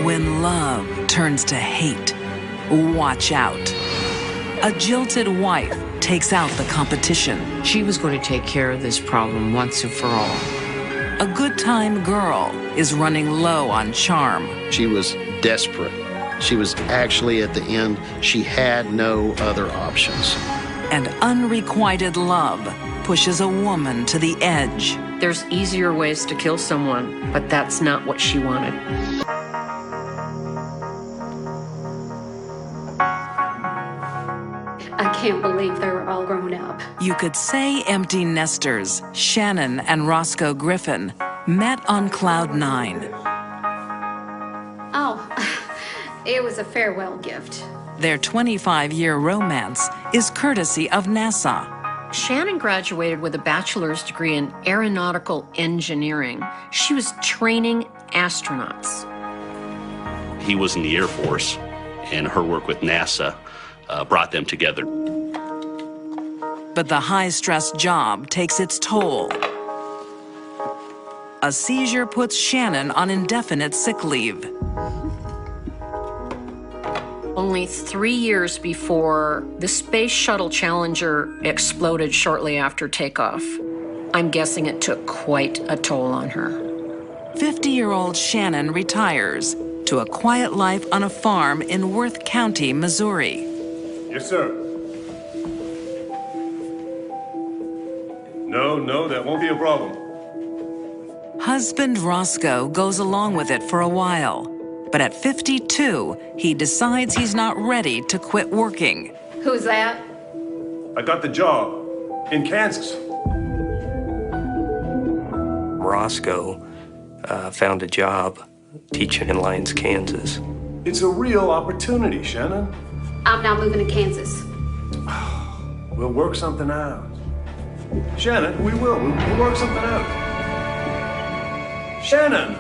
When love turns to hate, watch out. A jilted wife takes out the competition. She was going to take care of this problem once and for all. A good time girl is running low on charm. She was desperate. She was actually at the end. She had no other options. And unrequited love pushes a woman to the edge. There's easier ways to kill someone, but that's not what she wanted. I can't believe they're all grown up. You could say empty nesters, Shannon and Roscoe Griffin, met on Cloud 9. Oh, it was a farewell gift. Their 25-year romance is courtesy of NASA. Shannon graduated with a bachelor's degree in aeronautical engineering. She was training astronauts. He was in the Air Force, and her work with NASA brought them together. But the high-stress job takes its toll. A seizure puts Shannon on indefinite sick leave. Only 3 years before the Space Shuttle Challenger exploded shortly after takeoff. I'm guessing it took quite a toll on her. 50-year-old Shannon retires to a quiet life on a farm in Worth County, Missouri. Yes, sir. No, that won't be a problem. Husband Roscoe goes along with it for a while, but at 52, he decides he's not ready to quit working. Who's that? I got the job in Kansas. Roscoe found a job teaching in Lyons, Kansas. It's a real opportunity, Shannon. I'm not moving to Kansas. We'll work something out. Shannon, we will. We'll work something out. Shannon!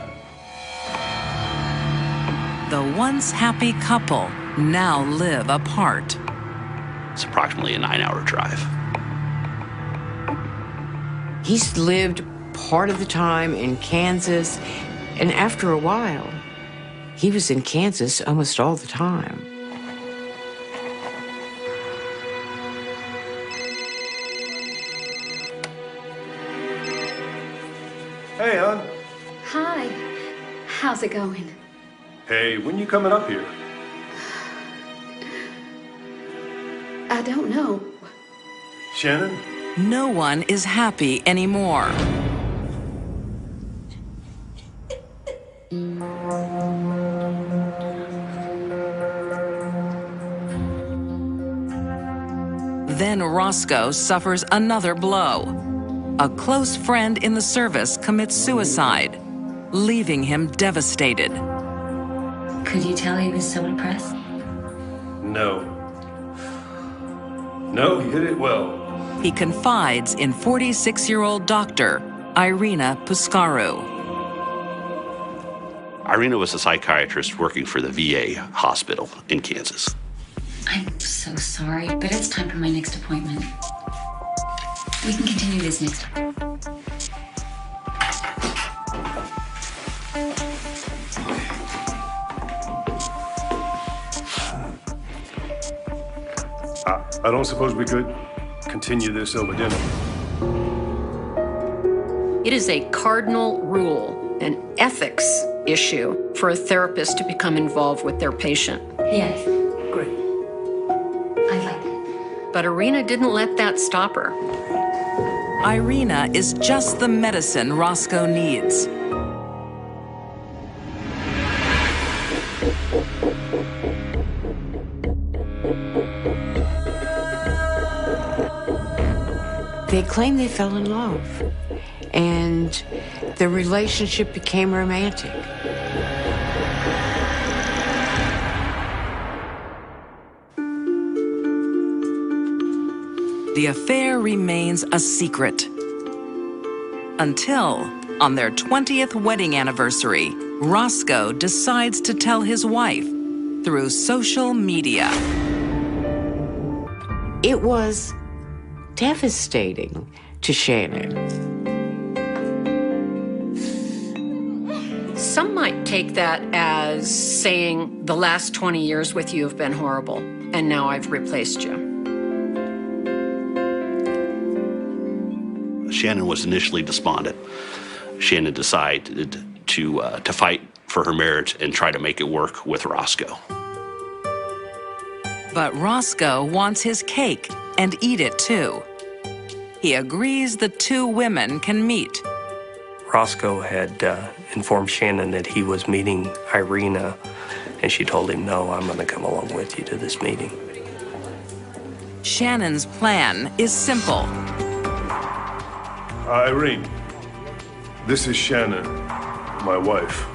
The once happy couple now live apart. It's approximately a 9-hour drive. He's lived part of the time in Kansas, and after a while, he was in Kansas almost all the time. Hey, hon. Hi. How's it going? Hey, when you coming up here? I don't know. Shannon? No one is happy anymore. Then Roscoe suffers another blow. A close friend in the service commits suicide, leaving him devastated. Could you tell he was so depressed? No. No, he hit it well. He confides in 46-year-old doctor Irina Puskaru. Irina was a psychiatrist working for the VA hospital in Kansas. I'm so sorry, but it's time for my next appointment. We can continue this next time. I don't suppose we could continue this over dinner. It is a cardinal rule, an ethics issue for a therapist to become involved with their patient. Yes, Great. I'd like that. But Irina didn't let that stop her. Irina is just the medicine Roscoe needs. They claim they fell in love, and the relationship became romantic. The affair remains a secret. Until, on their 20th wedding anniversary, Roscoe decides to tell his wife through social media. It was devastating to Shannon. Some might take that as saying the last 20 years with you have been horrible, and now I've replaced you. Shannon was initially despondent. Shannon decided to fight for her marriage and try to make it work with Roscoe. But Roscoe wants his cake and eat it too. He agrees the two women can meet. Roscoe had informed Shannon that he was meeting Irina, and she told him, no, I'm going to come along with you to this meeting. Shannon's plan is simple. Irene, this is Shannon, my wife.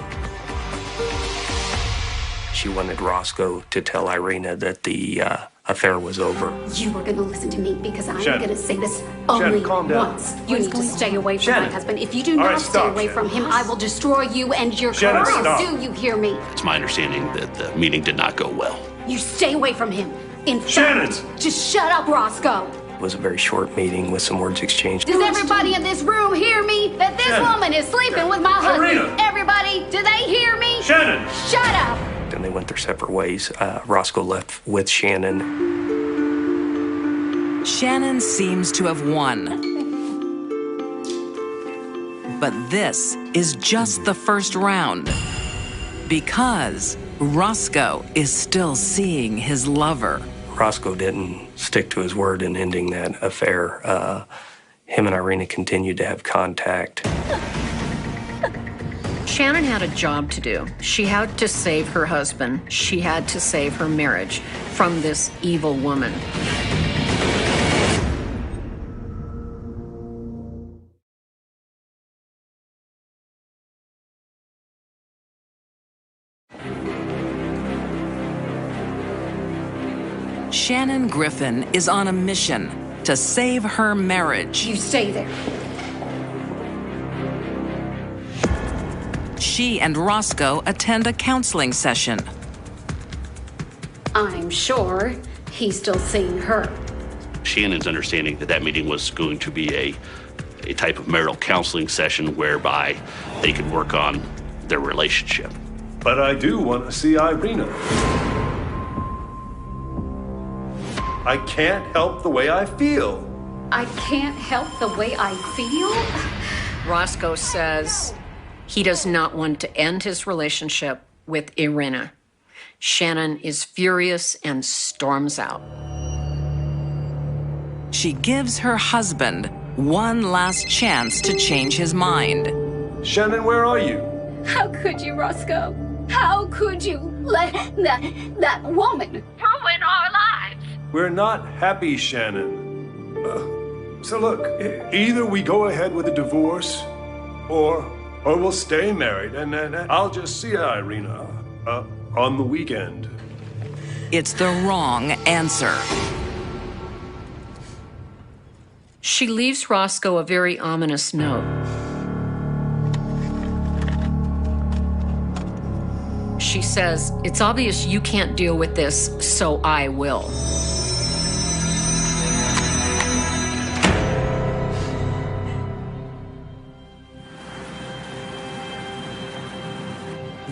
She wanted Roscoe to tell Irina that the affair was over. You are going to listen to me because I'm Shannon. going to say this only calm down. once. You need to stay away from Shannon. my husband. If you do All not right, stay stop, away Shannon. from him, I will destroy you and your Shannon, career. stop. Do you hear me? It's my understanding that the meeting did not go well. You stay away from him. In Shannon! fact, just shut up, Roscoe. It was a very short meeting with some words exchanged. Does everybody in this room hear me? That this Shannon. woman is sleeping with my husband. Irina. Everybody, do they hear me? Shannon! Shut up. And they went their separate ways. Roscoe left with Shannon. Shannon seems to have won. But this is just the first round. Because Roscoe is still seeing his lover. Roscoe didn't stick to his word in ending that affair. Him and Irina continued to have contact. Shannon had a job to do. She had to save her husband. She had to save her marriage from this evil woman. Shannon Griffin is on a mission to save her marriage. You stay there. She and Roscoe attend a counseling session. I'm sure he's still seeing her. Shannon's understanding that that meeting was going to be a type of marital counseling session whereby they could work on their relationship. But I do want to see Irina. I can't help the way I feel. I can't help the way I feel. Roscoe says he does not want to end his relationship with Irina. Shannon is furious and storms out. She gives her husband one last chance to change his mind. Shannon, where are you? How could you, Roscoe? How could you let that woman ruin our lives? We're not happy, Shannon. So look, either we go ahead with a divorce, or we'll stay married, and then I'll just see Irina on the weekend. It's the wrong answer. She leaves Roscoe a very ominous note. She says, "It's obvious you can't deal with this, so I will."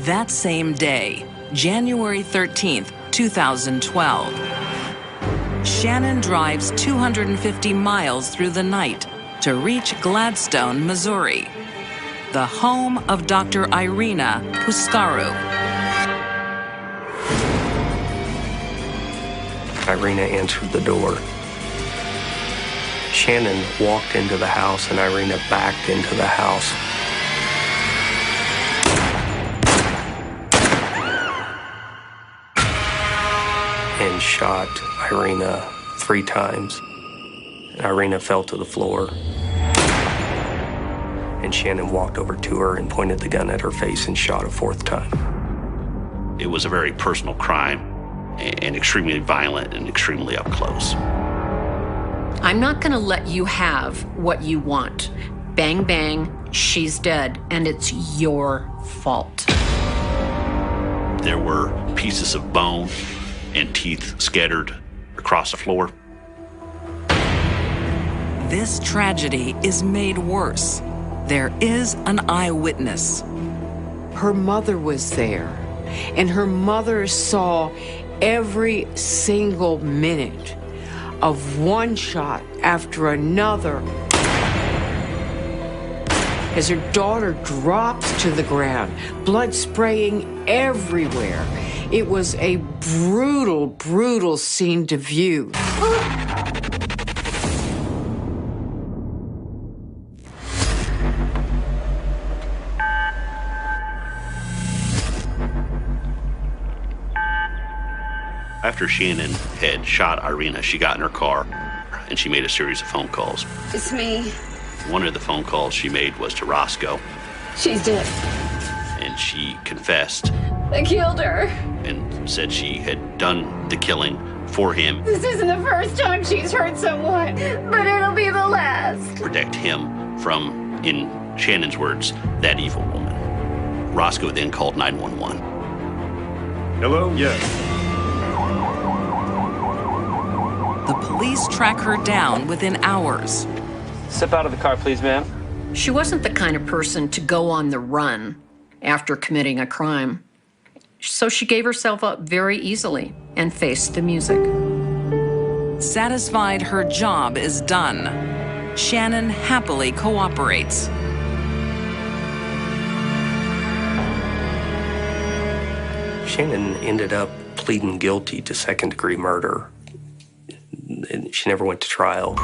That same day, January 13th, 2012, Shannon drives 250 miles through the night to reach Gladstone, Missouri, the home of Dr. Irina Puskaru. Irina answered the door. Shannon walked into the house and Irina backed into the house. And shot Irina 3 times. Irina fell to the floor. And Shannon walked over to her and pointed the gun at her face and shot a 4th time. It was a very personal crime and extremely violent and extremely up close. I'm not going to let you have what you want. Bang, bang, she's dead, and it's your fault. There were pieces of bone and teeth scattered across the floor. This tragedy is made worse. There is an eyewitness. her mother was there, and her mother saw every single minute of one shot after another as her daughter dropped to the ground, blood spraying everywhere. It was a brutal, brutal scene to view. After Shannon had shot Irina, she got in her car and she made a series of phone calls. It's me. One of the phone calls she made was to Roscoe, She's dead. and she confessed I killed her. and said she had done the killing for him, This isn't the first time she's hurt someone, but it'll be the last. to protect him from, in Shannon's words, that evil woman. Roscoe then called 911. Hello? Yes. The police track her down within hours. Step out of the car, please, ma'am. She wasn't the kind of person to go on the run after committing a crime. So she gave herself up very easily and faced the music. Satisfied her job is done, Shannon happily cooperates. Shannon ended up pleading guilty to second-degree murder. And she never went to trial.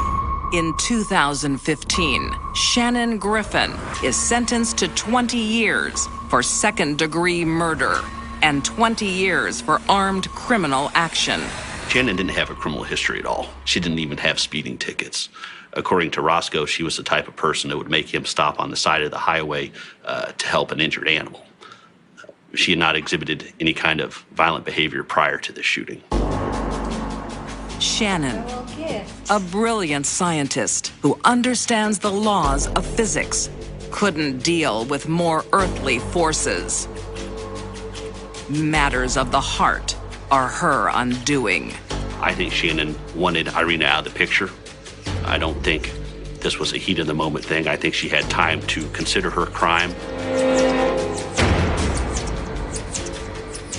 In 2015, Shannon Griffin is sentenced to 20 years for second-degree murder and 20 years for armed criminal action. Shannon didn't have a criminal history at all. She didn't even have speeding tickets. According to Roscoe, she was the type of person that would make him stop on the side of the highway to help an injured animal. She had not exhibited any kind of violent behavior prior to the shooting. Shannon, a brilliant scientist who understands the laws of physics, couldn't deal with more earthly forces. Matters of the heart are her undoing. I think Shannon wanted Irina out of the picture. I don't think this was a heat-of-the-moment thing. I think she had time to consider her crime.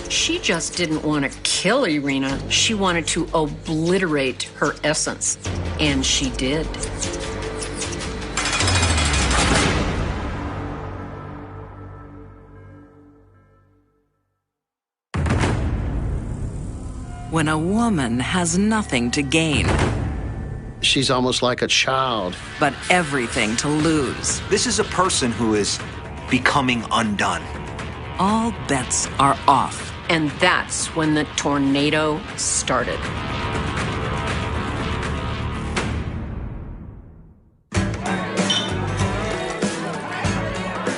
She just didn't want to kill Irina. She wanted to obliterate her essence. And she did. When a woman has nothing to gain, She's almost like a child. but everything to lose, This is a person who is becoming undone. all bets are off. And that's when the tornado started.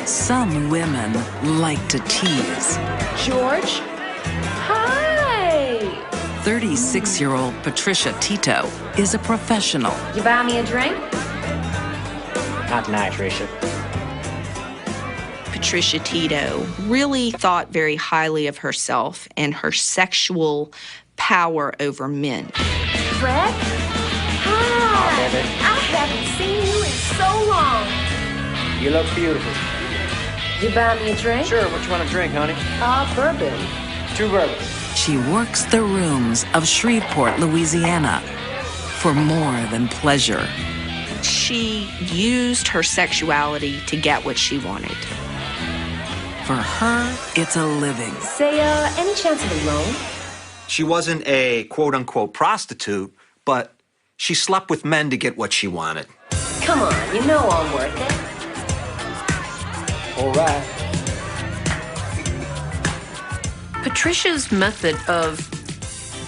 Some women like to tease. George? Hi! 36-year-old Patricia Tito is a professional. You buy me a drink? Not tonight, Tricia. Patricia Tito really thought very highly of herself and her sexual power over men. Fred? Hi! Baby. I haven't seen you in so long. You look beautiful. You buy me a drink? Sure, what you want to drink, honey? Bourbon. 2 bourbons. She works the rooms of Shreveport, Louisiana, for more than pleasure. She used her sexuality to get what she wanted. For her, it's a living. Say, any chance of a loan? She wasn't a quote-unquote prostitute, but she slept with men to get what she wanted. Come on, you know I'm worth it. All right. Patricia's method of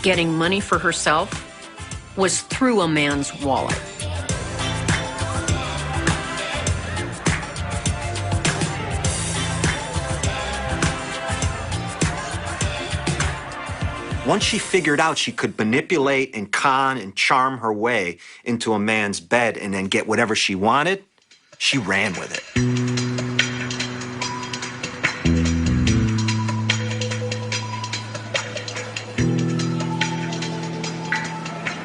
getting money for herself was through a man's wallet. Once she figured out she could manipulate and con and charm her way into a man's bed and then get whatever she wanted, she ran with it.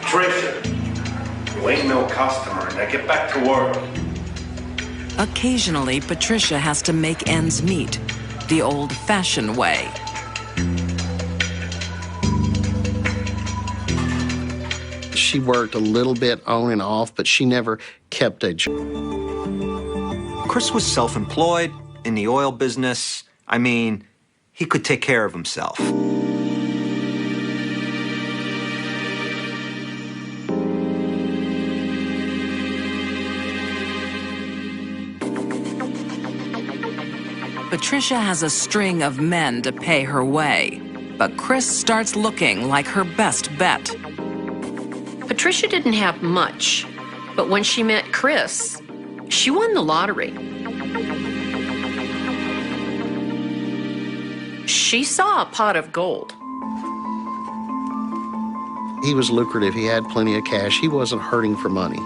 Tricia, you ain't no customer. Now get back to work. Occasionally, Patricia has to make ends meet, the old-fashioned way. She worked a little bit on and off, but she never kept a job. Chris was self-employed in the oil business. I mean, he could take care of himself. Patricia has a string of men to pay her way, but Chris starts looking like her best bet. Patricia didn't have much, but when she met Chris, she won the lottery. She saw a pot of gold. He was lucrative. He had plenty of cash. He wasn't hurting for money.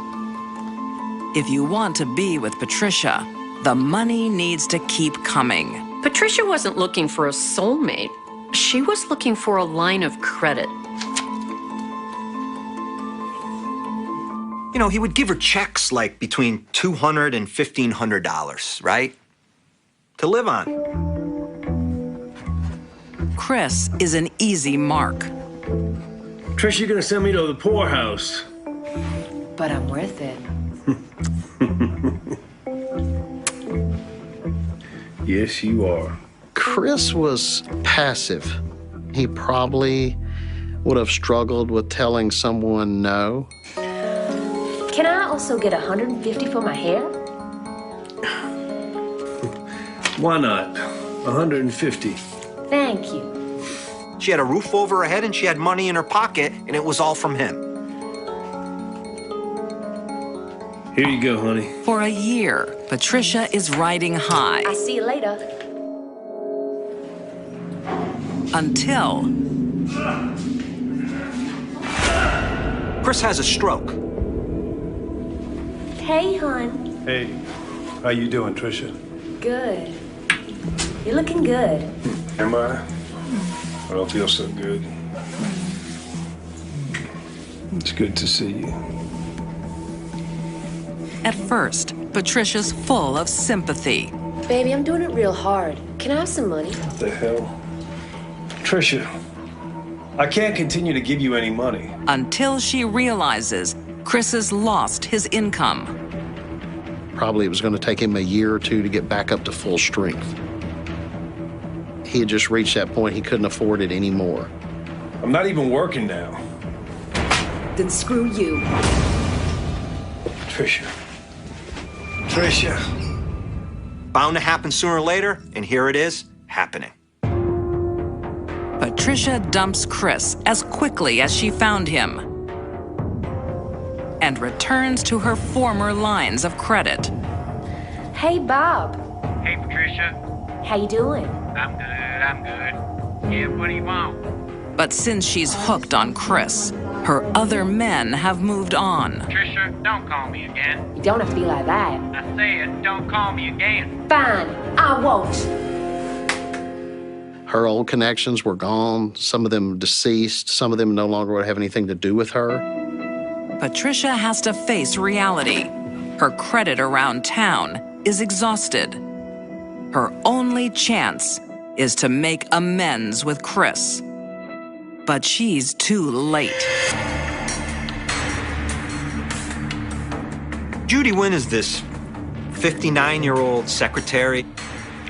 If you want to be with Patricia, the money needs to keep coming. Patricia wasn't looking for a soulmate. She was looking for a line of credit. You know, he would give her checks like between $200 and $1,500, right? To live on. Chris is an easy mark. Trish, you're gonna send me to the poorhouse. But I'm worth it. Yes, you are. Chris was passive. He probably would have struggled with telling someone no. Can I also get $150 for my hair? Why not? 150. Thank you. She had a roof over her head and she had money in her pocket, and it was all from him. Here you go, honey. For a year, Patricia is riding high. I'll see you later. Until Chris has a stroke. Hey, hon. Hey, how you doing, Tricia? Good. You're looking good. Am I? I don't feel so good. It's good to see you. At first, Patricia's full of sympathy. Baby, I'm doing it real hard. Can I have some money? What the hell? Tricia, I can't continue to give you any money. Until she realizes Chris has lost his income. Probably it was going to take him a year or two to get back up to full strength. He had just reached that point he couldn't afford it anymore. I'm not even working now. Then screw you. Tricia. Tricia. Bound to happen sooner or later, and here it is, happening. Patricia dumps Chris as quickly as she found him and returns to her former lines of credit. Hey, Bob. Hey, Patricia. How you doing? I'm good. Yeah, what do you want? But since she's hooked on Chris, her other men have moved on. Patricia, don't call me again. You don't have to be like that. I said, don't call me again. Fine, I won't. Her old connections were gone, some of them deceased, some of them no longer would have anything to do with her. Patricia has to face reality. Her credit around town is exhausted. Her only chance is to make amends with Chris. But she's too late. Judy Wynn is this 59-year-old secretary.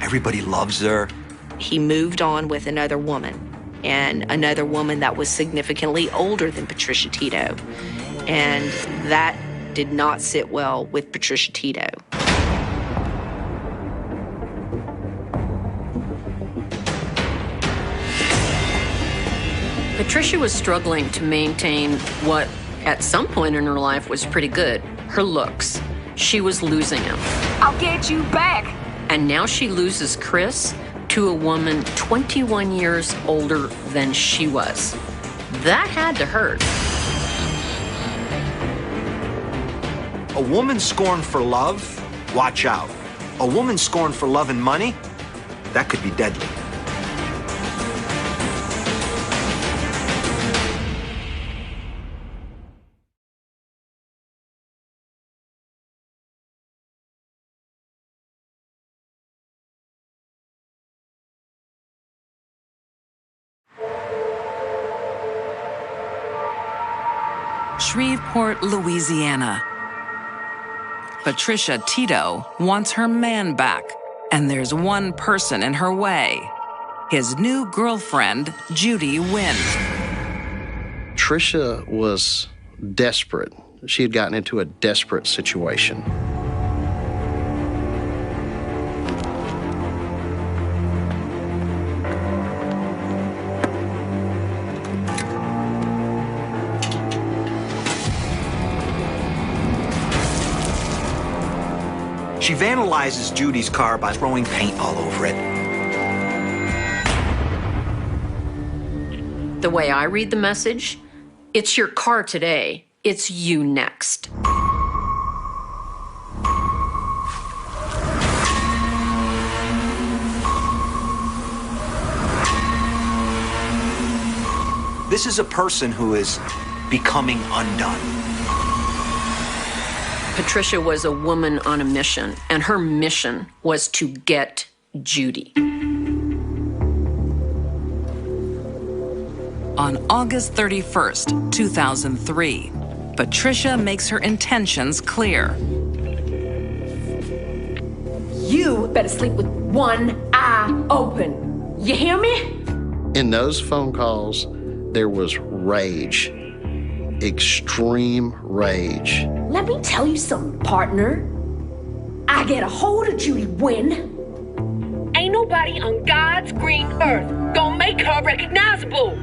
Everybody loves her. He moved on with another woman, and another woman that was significantly older than Patricia Tito. And that did not sit well with Patricia Tito. Patricia was struggling to maintain what, at some point in her life, was pretty good, her looks. She was losing him. I'll get you back. And now she loses Chris to a woman 21 years older than she was. That had to hurt. A woman scorned for love, watch out. A woman scorned for love and money, that could be deadly. Shreveport, Louisiana. Patricia Tito wants her man back, and there's one person in her way. His new girlfriend, Judy Wynn. Tricia was desperate. She had gotten into a desperate situation. She vandalizes Judy's car by throwing paint all over it. The way I read the message, it's your car today, it's you next. This is a person who is becoming undone. Patricia was a woman on a mission, and her mission was to get Judy. On August 31st, 2003, Patricia makes her intentions clear. You better sleep with one eye open. You hear me? In those phone calls, there was rage, extreme rage. Let me tell you something, partner. I get a hold of Judy Wynn. Ain't nobody on God's green earth gonna make her recognizable.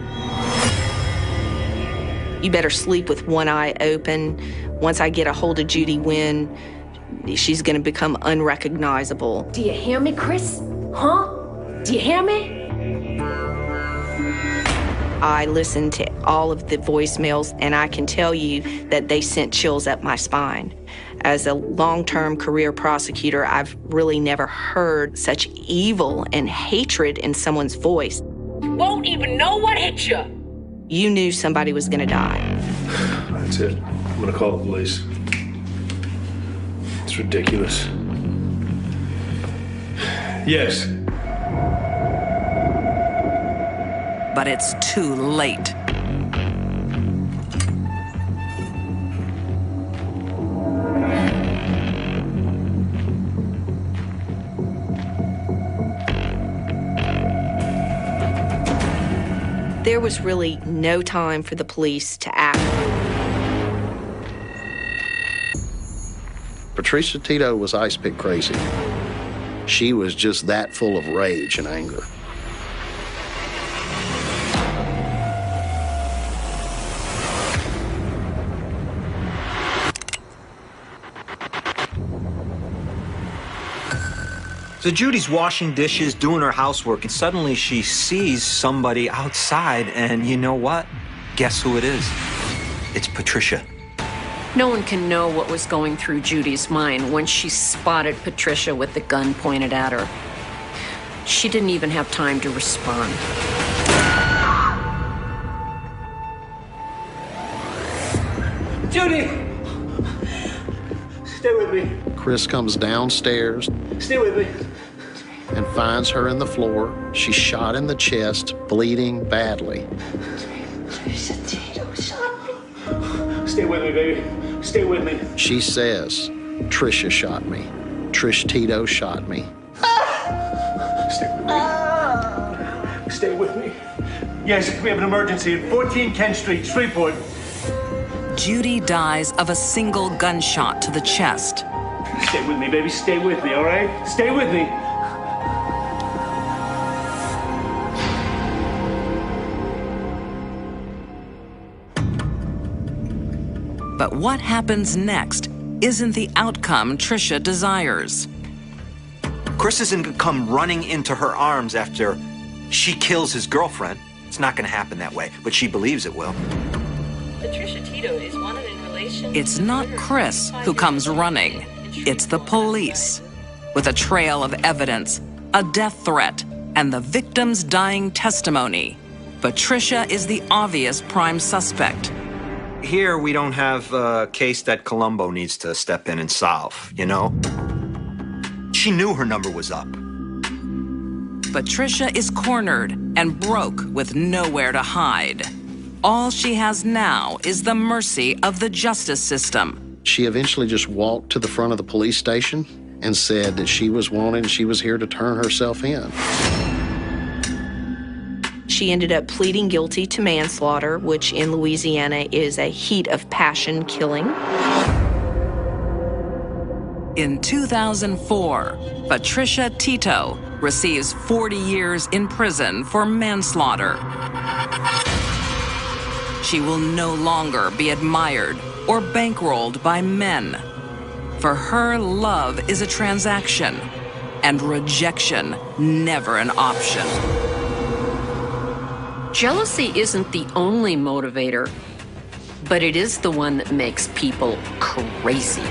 You better sleep with one eye open. Once I get a hold of Judy Wynn, she's gonna become unrecognizable. Do you hear me, Chris? Huh? Do you hear me? I listened to all of the voicemails, and I can tell you that they sent chills up my spine. As a long-term career prosecutor, I've really never heard such evil and hatred in someone's voice. Won't even know what hit you. You knew somebody was gonna die. That's it. I'm gonna call the police. It's ridiculous. Yes. But it's too late. There was really no time for the police to act. Patricia Tito was ice pick crazy. She was just that full of rage and anger. So Judy's washing dishes, doing her housework, and suddenly she sees somebody outside, and you know what? Guess who it is? It's Patricia. No one can know what was going through Judy's mind when she spotted Patricia with the gun pointed at her. She didn't even have time to respond. Judy! Stay with me. Chris comes downstairs. Stay with me. And finds her in the floor. She's shot in the chest, bleeding badly. Stay with me, baby. Stay with me. She says, Tricia shot me. Trish Tito shot me. Stay with me. Stay with me. Yes, we have an emergency at 14 Kent Street, Shreveport. Judy dies of a single gunshot to the chest. Stay with me, baby. Stay with me, all right? Stay with me. But what happens next isn't the outcome Tricia desires. Chris isn't gonna come running into her arms after she kills his girlfriend. It's not gonna happen that way, but she believes it will. Patricia Tito is wanted in relation. It's not Chris who comes running. It's the police. With a trail of evidence, a death threat, and the victim's dying testimony, Patricia is the obvious prime suspect. Here, we don't have a case that Columbo needs to step in and solve, you know? She knew her number was up. Patricia is cornered and broke with nowhere to hide. All she has now is the mercy of the justice system. She eventually just walked to the front of the police station and said that she was wanted and she was here to turn herself in. She ended up pleading guilty to manslaughter, which in Louisiana is a heat of passion killing. In 2004, Patricia Tito receives 40 years in prison for manslaughter. She will no longer be admired or bankrolled by men. For her, love is a transaction, and rejection never an option. Jealousy isn't the only motivator, but it is the one that makes people crazy.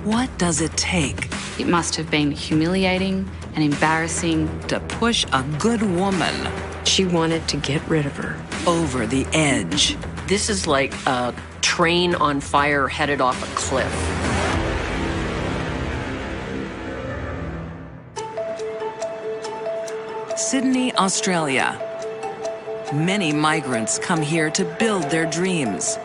What does it take? It must have been humiliating and embarrassing. To push a good woman. She wanted to get rid of her. Over the edge. This is like a train on fire headed off a cliff. Sydney, Australia. Many migrants come here to build their dreams.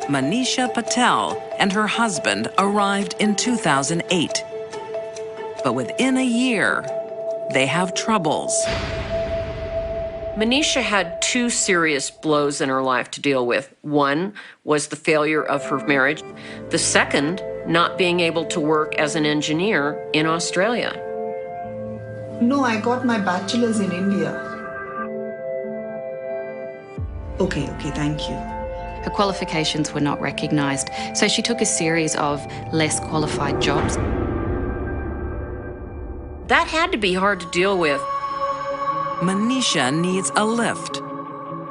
Manisha Patel and her husband arrived in 2008. But within a year, they have troubles. Manisha had two serious blows in her life to deal with. One was the failure of her marriage. The second, not being able to work as an engineer in Australia. No, I got my bachelor's in India. Okay, thank you. Her qualifications were not recognised, so she took a series of less qualified jobs. That had to be hard to deal with. Manisha needs a lift.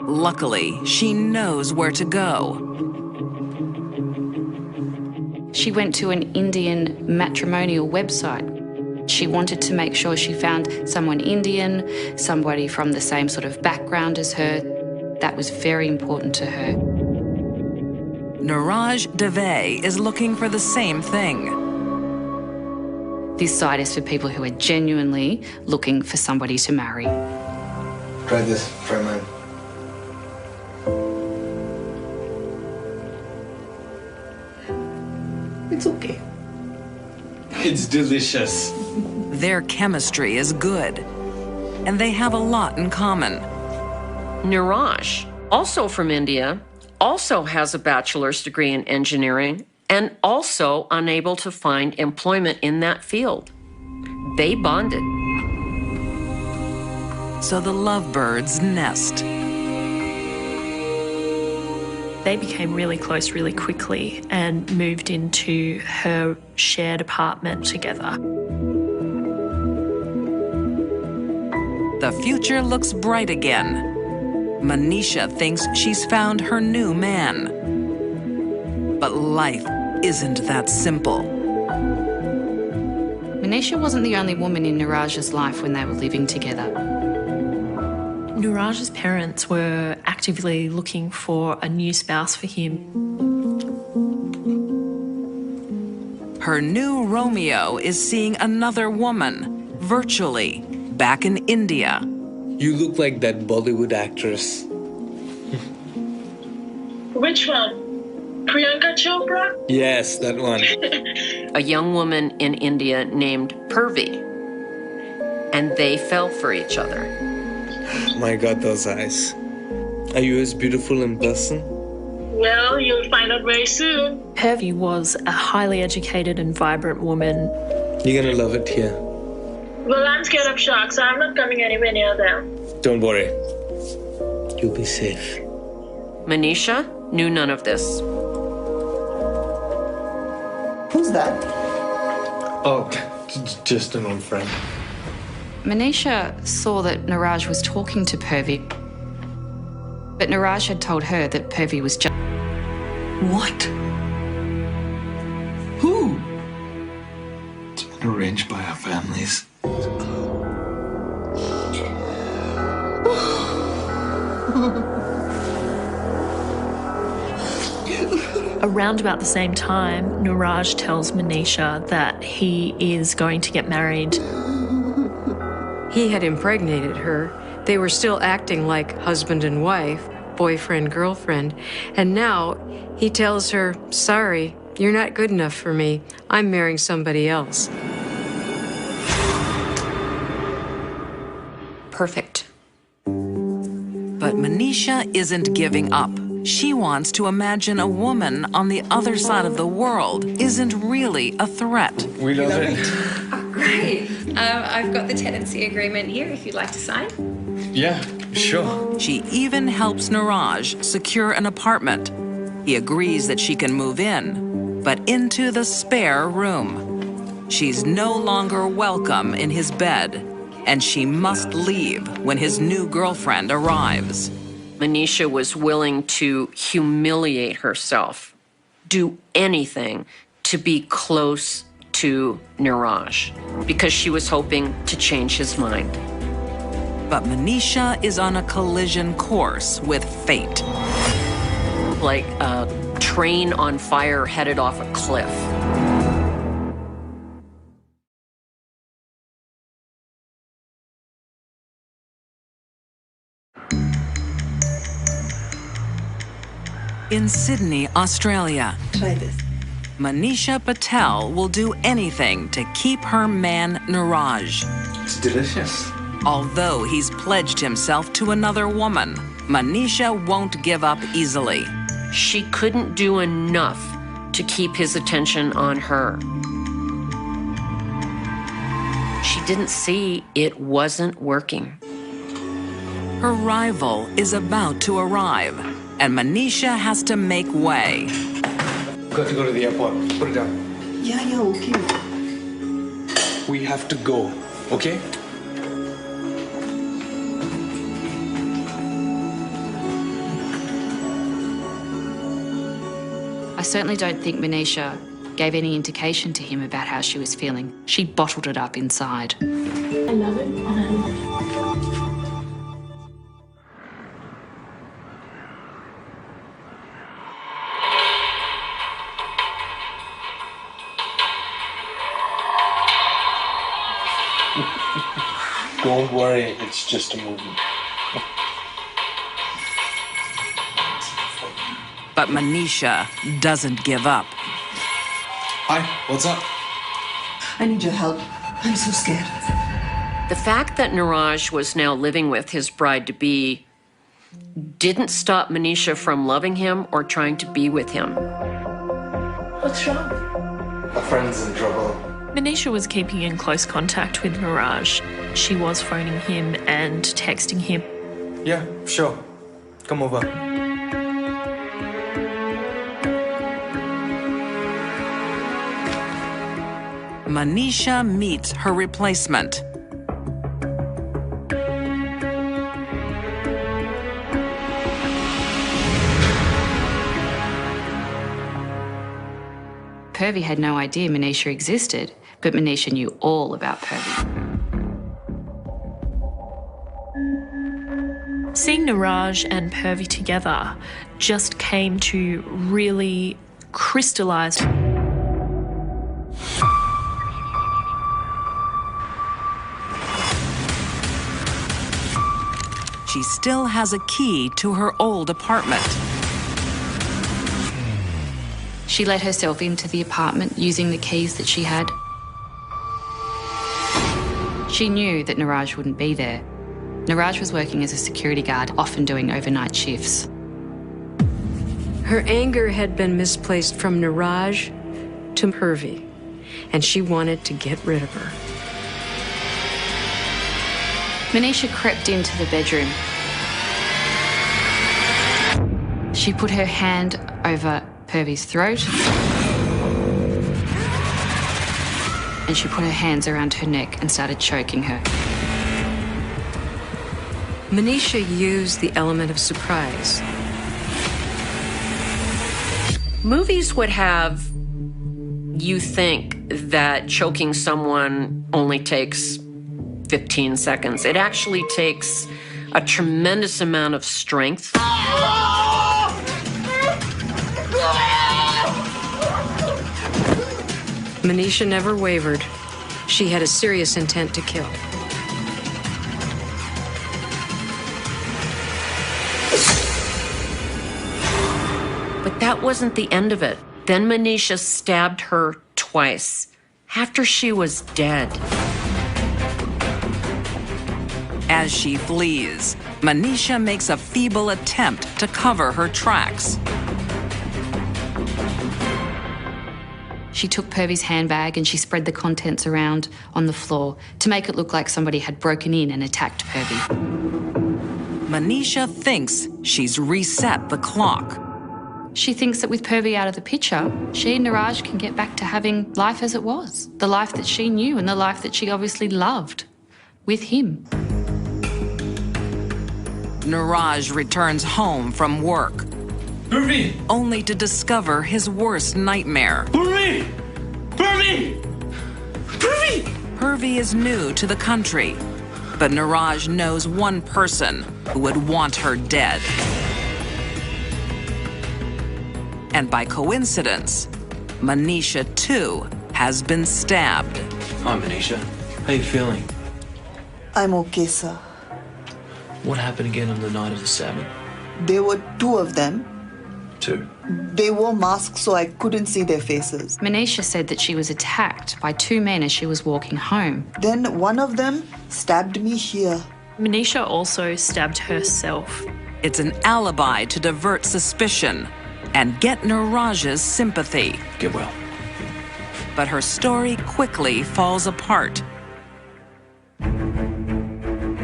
Luckily, she knows where to go. She went to an Indian matrimonial website. She wanted to make sure she found someone Indian, somebody from the same sort of background as her. That was very important to her. Niraj Dave is looking for the same thing. This site is for people who are genuinely looking for somebody to marry. Try this, try mine. It's okay. It's delicious. Their chemistry is good, and they have a lot in common. Niraj, also from India, also has a bachelor's degree in engineering and also unable to find employment in that field. They bonded. So the lovebirds nest. They became really close really quickly and moved into her shared apartment together. The future looks bright again. Manisha thinks she's found her new man. But life isn't that simple. Manisha wasn't the only woman in Niraj's life when they were living together. Niraj's parents were actively looking for a new spouse for him. Her new Romeo is seeing another woman, virtually, back in India. You look like that Bollywood actress. Which one? Priyanka Chopra? Yes, that one. A young woman in India named Purvi, and they fell for each other. My God, those eyes. Are you as beautiful in person? Well, you'll find out very soon. Purvi was a highly educated and vibrant woman. You're gonna love it here. Well, I'm scared of sharks, so I'm not coming anywhere near them. Don't worry. You'll be safe. Manisha knew none of this. Who's that? Oh, just an old friend. Manisha saw that Niraj was talking to Purvi, but Niraj had told her that Purvi was just... What? Who? arranged by our families. Around about the same time, Niraj tells Manisha that he is going to get married. He had impregnated her. They were still acting like husband and wife, boyfriend, girlfriend. And now he tells her, sorry, you're not good enough for me. I'm marrying somebody else. Perfect. But Manisha isn't giving up. She wants to imagine a woman on the other side of the world isn't really a threat. We love it. Oh, great. I've got the tenancy agreement here if you'd like to sign. Yeah, sure. She even helps Niraj secure an apartment. He agrees that she can move in, but into the spare room. She's no longer welcome in his bed, and she must leave when his new girlfriend arrives. Manisha was willing to humiliate herself, do anything to be close to Niraj, because she was hoping to change his mind. But Manisha is on a collision course with fate. Like a train on fire headed off a cliff. In Sydney, Australia, Try this. Manisha Patel will do anything to keep her man Niraj. It's delicious. Although he's pledged himself to another woman, Manisha won't give up easily. She couldn't do enough to keep his attention on her. She didn't see it wasn't working. Her rival is about to arrive, and Manisha has to make way. Got to go to the airport. Put it down. Yeah, okay. We have to go, okay? I certainly don't think Manisha gave any indication to him about how she was feeling. She bottled it up inside. I love it. And I love it. Don't worry, it's just a movie. But Manisha doesn't give up. Hi, what's up? I need your help. I'm so scared. The fact that Niraj was now living with his bride-to-be didn't stop Manisha from loving him or trying to be with him. What's wrong? A friend's in trouble. Manisha was keeping in close contact with Niraj. She was phoning him and texting him. Yeah, sure. Come over. Manisha meets her replacement. Purvi had no idea Manisha existed, but Manisha knew all about Purvi. Seeing Niraj and Purvi together just came to really crystallize. She still has a key to her old apartment. She let herself into the apartment using the keys that she had. She knew that Niraj wouldn't be there. Niraj was working as a security guard, often doing overnight shifts. Her anger had been misplaced from Niraj to Purvi, and she wanted to get rid of her. Manisha crept into the bedroom. She put her hand over Purvi's throat, and she put her hands around her neck and started choking her. Manisha used the element of surprise. Movies would have you think that choking someone only takes 15 seconds. It actually takes a tremendous amount of strength. Manisha never wavered. She had a serious intent to kill. But that wasn't the end of it. Then Manisha stabbed her twice after she was dead. As she flees, Manisha makes a feeble attempt to cover her tracks. She took Purvy's handbag and she spread the contents around on the floor to make it look like somebody had broken in and attacked Purvy. Manisha thinks she's reset the clock. She thinks that with Purvy out of the picture, she and Niraj can get back to having life as it was, the life that she knew and the life that she obviously loved with him. Niraj returns home from work, Purvy! only to discover his worst nightmare. Purvy! Purvy! Purvy! Purvy is new to the country, but Niraj knows one person who would want her dead. And by coincidence, Manisha too has been stabbed. Hi, Manisha. How you feeling? I'm okay, sir. What happened again on the night of the stabbing? There were two of them. Two. They wore masks, so I couldn't see their faces. Manisha said that she was attacked by two men as she was walking home. Then one of them stabbed me here. Manisha also stabbed herself. It's an alibi to divert suspicion and get Niraj's sympathy. Get well. But her story quickly falls apart.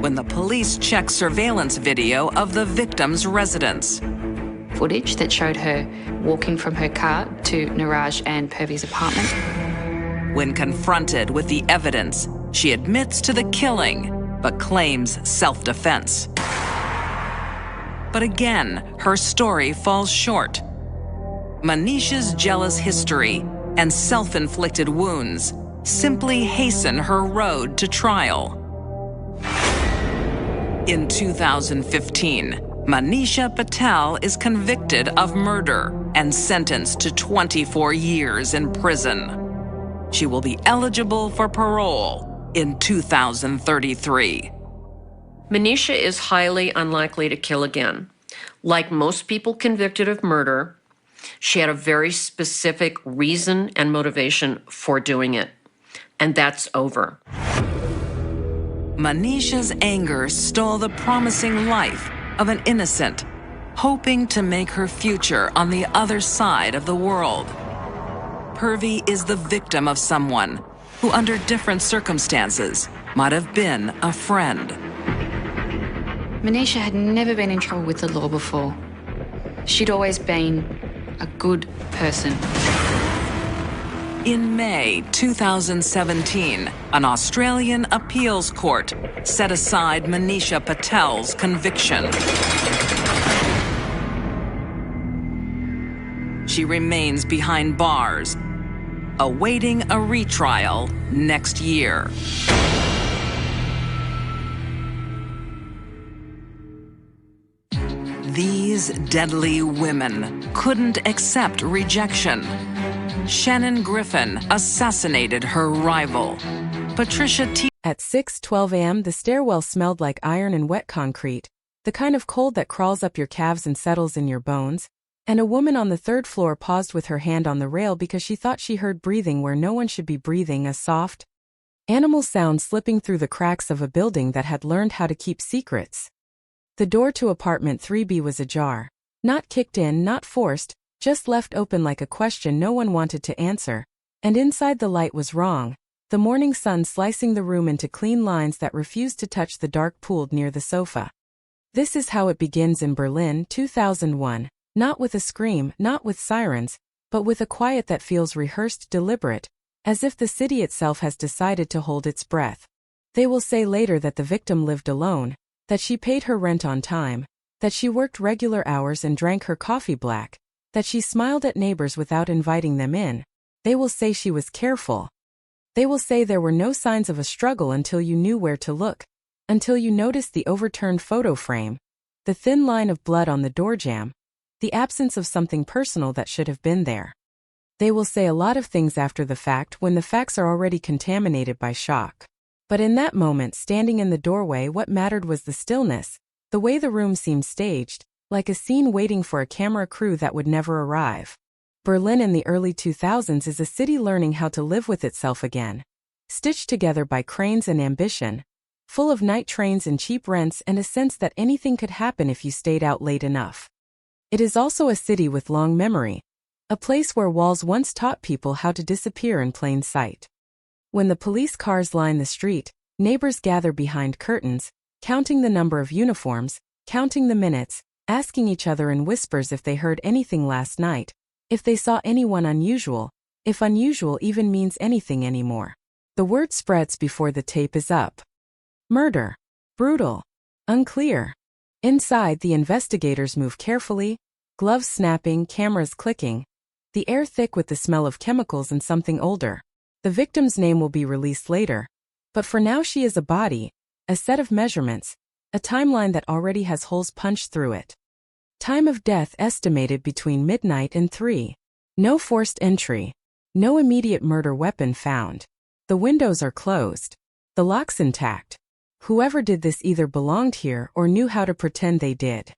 When the police check surveillance video of the victim's residence. Footage that showed her walking from her car to Niraj and Purvy's apartment. When confronted with the evidence, she admits to the killing, but claims self-defense. But again, her story falls short. Manisha's jealous history and self-inflicted wounds simply hasten her road to trial. In 2015, Manisha Patel is convicted of murder and sentenced to 24 years in prison. She will be eligible for parole in 2033. Manisha is highly unlikely to kill again. Like most people convicted of murder, she had a very specific reason and motivation for doing it, and that's over. Manisha's anger stole the promising life of an innocent, hoping to make her future on the other side of the world. Purvy is the victim of someone who, under different circumstances, might have been a friend. Manisha had never been in trouble with the law before. She'd always been a good person. In May 2017, an Australian appeals court set aside Manisha Patel's conviction. She remains behind bars, awaiting a retrial next year. These deadly women couldn't accept rejection. Shannon Griffin assassinated her rival. Patricia T. At 6:12 a.m., the stairwell smelled like iron and wet concrete, the kind of cold that crawls up your calves and settles in your bones. And a woman on the third floor paused with her hand on the rail because she thought she heard breathing where no one should be breathing, a soft, animal sound slipping through the cracks of a building that had learned how to keep secrets. The door to apartment 3B was ajar. Not kicked in, not forced, just left open like a question no one wanted to answer. And inside the light was wrong, the morning sun slicing the room into clean lines that refused to touch the dark pool near the sofa. This is how it begins in Berlin, 2001. Not with a scream, not with sirens, but with a quiet that feels rehearsed, deliberate, as if the city itself has decided to hold its breath. They will say later that the victim lived alone, that she paid her rent on time, that she worked regular hours and drank her coffee black, that she smiled at neighbors without inviting them in. They will say she was careful, They will say there were no signs of a struggle until you knew where to look, until you noticed the overturned photo frame, the thin line of blood on the door jamb, the absence of something personal that should have been there. They will say a lot of things after the fact when the facts are already contaminated by shock. But in that moment, standing in the doorway, what mattered was the stillness, the way the room seemed staged, like a scene waiting for a camera crew that would never arrive. Berlin in the early 2000s is a city learning how to live with itself again. Stitched together by cranes and ambition, full of night trains and cheap rents and a sense that anything could happen if you stayed out late enough. It is also a city with long memory, a place where walls once taught people how to disappear in plain sight. When the police cars line the street, neighbors gather behind curtains, counting the number of uniforms, counting the minutes, asking each other in whispers if they heard anything last night, if they saw anyone unusual, if unusual even means anything anymore. The word spreads before the tape is up. Murder. Brutal. Unclear. Inside, the investigators move carefully, gloves snapping, cameras clicking, the air thick with the smell of chemicals and something older. The victim's name will be released later, but for now she is a body, a set of measurements, a timeline that already has holes punched through it. Time of death estimated between midnight and 3. No forced entry. No immediate murder weapon found. The windows are closed. The locks intact. Whoever did this either belonged here or knew how to pretend they did.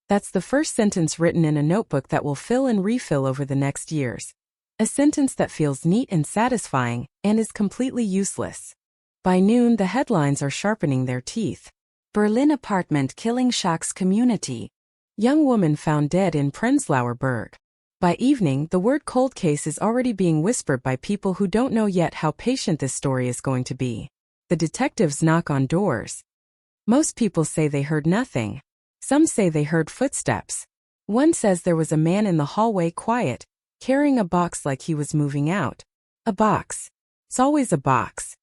That's the first sentence written in a notebook that will fill and refill over the next years. A sentence that feels neat and satisfying and is completely useless. By noon, the headlines are sharpening their teeth. Berlin apartment killing shocks community. Young woman found dead in Prenzlauer Berg. By evening, the word cold case is already being whispered by people who don't know yet how patient this story is going to be. The detectives knock on doors. Most people say they heard nothing. Some say they heard footsteps. One says there was a man in the hallway quiet, carrying a box like he was moving out. A box. It's always a box.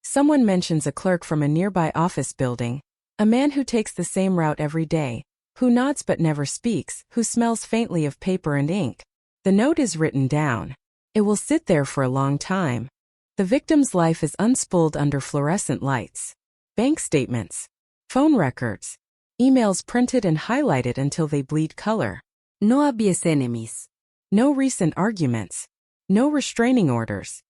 Someone mentions a clerk from a nearby office building, a man who takes the same route every day, who nods but never speaks, who smells faintly of paper and ink. The note is written down. It will sit there for a long time. The victim's life is unspooled under fluorescent lights. Bank statements. Phone records. Emails printed and highlighted until they bleed color. No habeas enemies. No recent arguments. No restraining orders.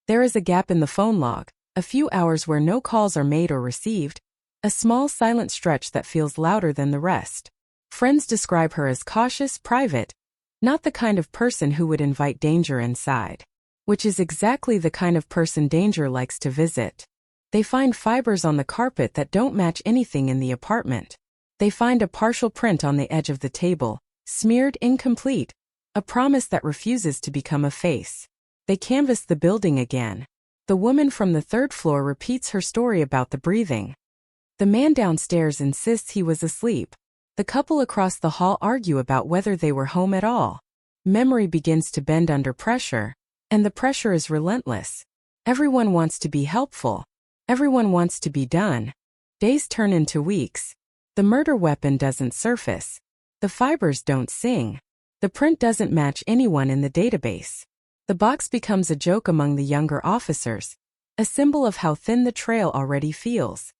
There is a gap in the phone log, a few hours where no calls are made or received, a small silent stretch that feels louder than the rest. Friends describe her as cautious, private, not the kind of person who would invite danger inside. Which is exactly the kind of person danger likes to visit. They find fibers on the carpet that don't match anything in the apartment. They find a partial print on the edge of the table, smeared incomplete, a promise that refuses to become a face. They canvass the building again. The woman from the 3rd floor repeats her story about the breathing. The man downstairs insists he was asleep. The couple across the hall argue about whether they were home at all. Memory begins to bend under pressure, and the pressure is relentless. Everyone wants to be helpful. Everyone wants to be done. Days turn into weeks. The murder weapon doesn't surface. The fibers don't sing. The print doesn't match anyone in the database. The box becomes a joke among the younger officers, a symbol of how thin the trail already feels.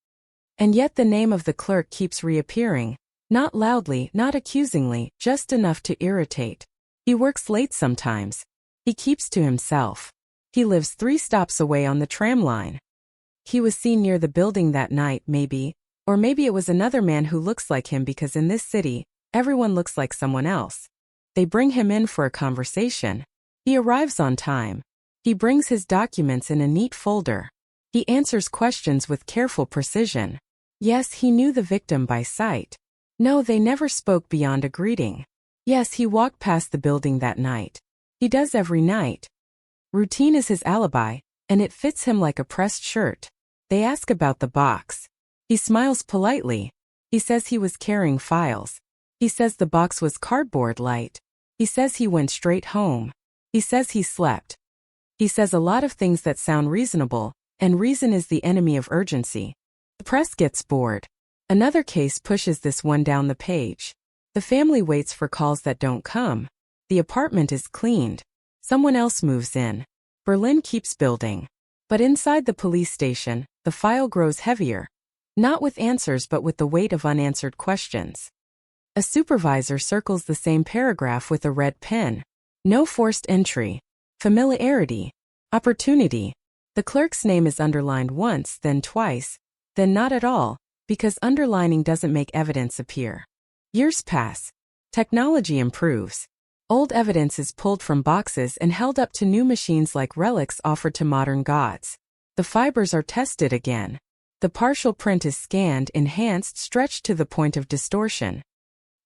And yet the name of the clerk keeps reappearing, not loudly, not accusingly, just enough to irritate. He works late sometimes. He keeps to himself. He lives 3 stops away on the tram line. He was seen near the building that night, maybe, or maybe it was another man who looks like him because in this city, everyone looks like someone else. They bring him in for a conversation. He arrives on time. He brings his documents in a neat folder. He answers questions with careful precision. Yes, he knew the victim by sight. No, they never spoke beyond a greeting. Yes, he walked past the building that night. He does every night. Routine is his alibi, and it fits him like a pressed shirt. They ask about the box. He smiles politely. He says he was carrying files. He says the box was cardboard light. He says he went straight home. He says he slept. He says a lot of things that sound reasonable, and reason is the enemy of urgency. The press gets bored. Another case pushes this one down the page. The family waits for calls that don't come. The apartment is cleaned. Someone else moves in. Berlin keeps building. But inside the police station, the file grows heavier, not with answers but with the weight of unanswered questions. A supervisor circles the same paragraph with a red pen. No forced entry. Familiarity. Opportunity. The clerk's name is underlined once, then twice, then not at all, because underlining doesn't make evidence appear. Years pass. Technology improves. Old evidence is pulled from boxes and held up to new machines like relics offered to modern gods. The fibers are tested again. The partial print is scanned, enhanced, stretched to the point of distortion.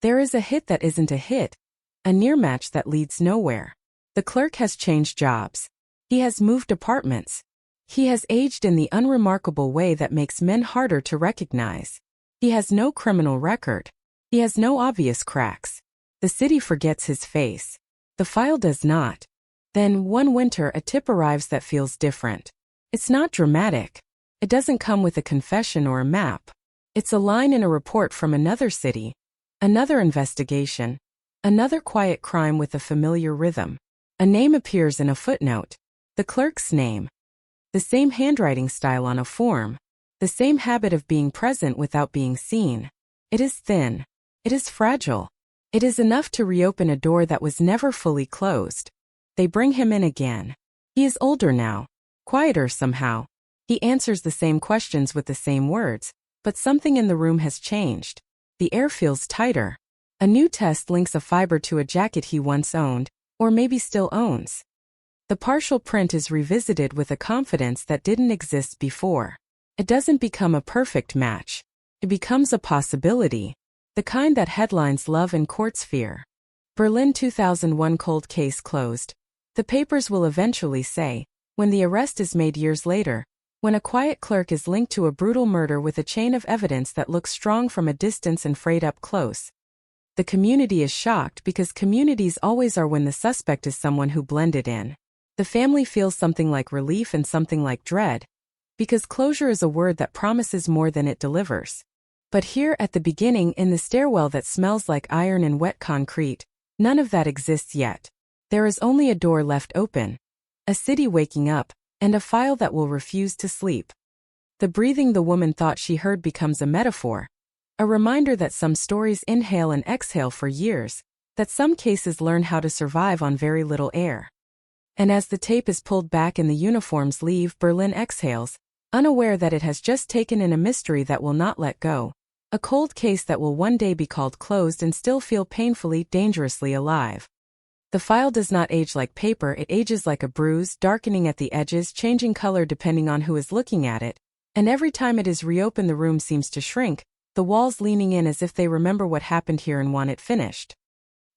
There is a hit that isn't a hit, a near match that leads nowhere. The clerk has changed jobs. He has moved apartments. He has aged in the unremarkable way that makes men harder to recognize. He has no criminal record. He has no obvious cracks. The city forgets his face. The file does not. Then, one winter, a tip arrives that feels different. It's not dramatic. It doesn't come with a confession or a map. It's a line in a report from another city, another investigation, another quiet crime with a familiar rhythm. A name appears in a footnote. The clerk's name. The same handwriting style on a form. The same habit of being present without being seen. It is thin. It is fragile. It is enough to reopen a door that was never fully closed. They bring him in again. He is older now. Quieter somehow. He answers the same questions with the same words, but something in the room has changed. The air feels tighter. A new test links a fiber to a jacket he once owned, or maybe still owns. The partial print is revisited with a confidence that didn't exist before. It doesn't become a perfect match. It becomes a possibility. The kind that headlines love and courts fear. Berlin 2001 cold case closed. The papers will eventually say, when the arrest is made years later, when a quiet clerk is linked to a brutal murder with a chain of evidence that looks strong from a distance and frayed up close. The community is shocked because communities always are when the suspect is someone who blended in. The family feels something like relief and something like dread, because closure is a word that promises more than it delivers. But here at the beginning, in the stairwell that smells like iron and wet concrete, none of that exists yet. There is only a door left open, a city waking up, and a file that will refuse to sleep. The breathing the woman thought she heard becomes a metaphor, a reminder that some stories inhale and exhale for years, that some cases learn how to survive on very little air. And as the tape is pulled back and the uniforms leave, Berlin exhales, unaware that it has just taken in a mystery that will not let go. A cold case that will one day be called closed and still feel painfully, dangerously alive. The file does not age like paper, it ages like a bruise, darkening at the edges, changing color depending on who is looking at it, and every time it is reopened the room seems to shrink, the walls leaning in as if they remember what happened here and want it finished.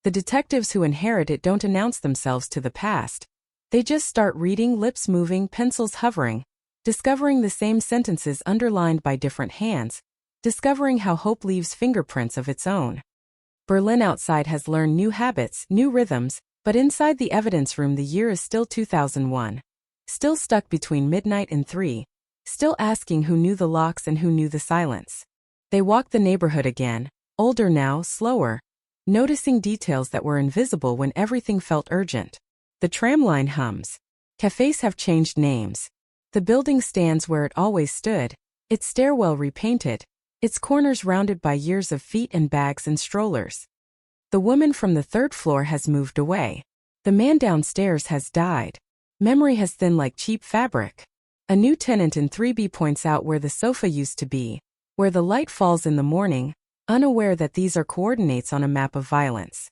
The detectives who inherit it don't announce themselves to the past. They just start reading, lips moving, pencils hovering, discovering the same sentences underlined by different hands, discovering how hope leaves fingerprints of its own. Berlin outside has learned new habits, new rhythms, but inside the evidence room the year is still 2001. Still stuck between midnight and 3. Still asking who knew the locks and who knew the silence. They walk the neighborhood again, older now, slower, noticing details that were invisible when everything felt urgent. The tram line hums. Cafes have changed names. The building stands where it always stood, its stairwell repainted, its corners rounded by years of feet and bags and strollers. The woman from the third floor has moved away. The man downstairs has died. Memory has thinned like cheap fabric. A new tenant in 3B points out where the sofa used to be, where the light falls in the morning, unaware that these are coordinates on a map of violence.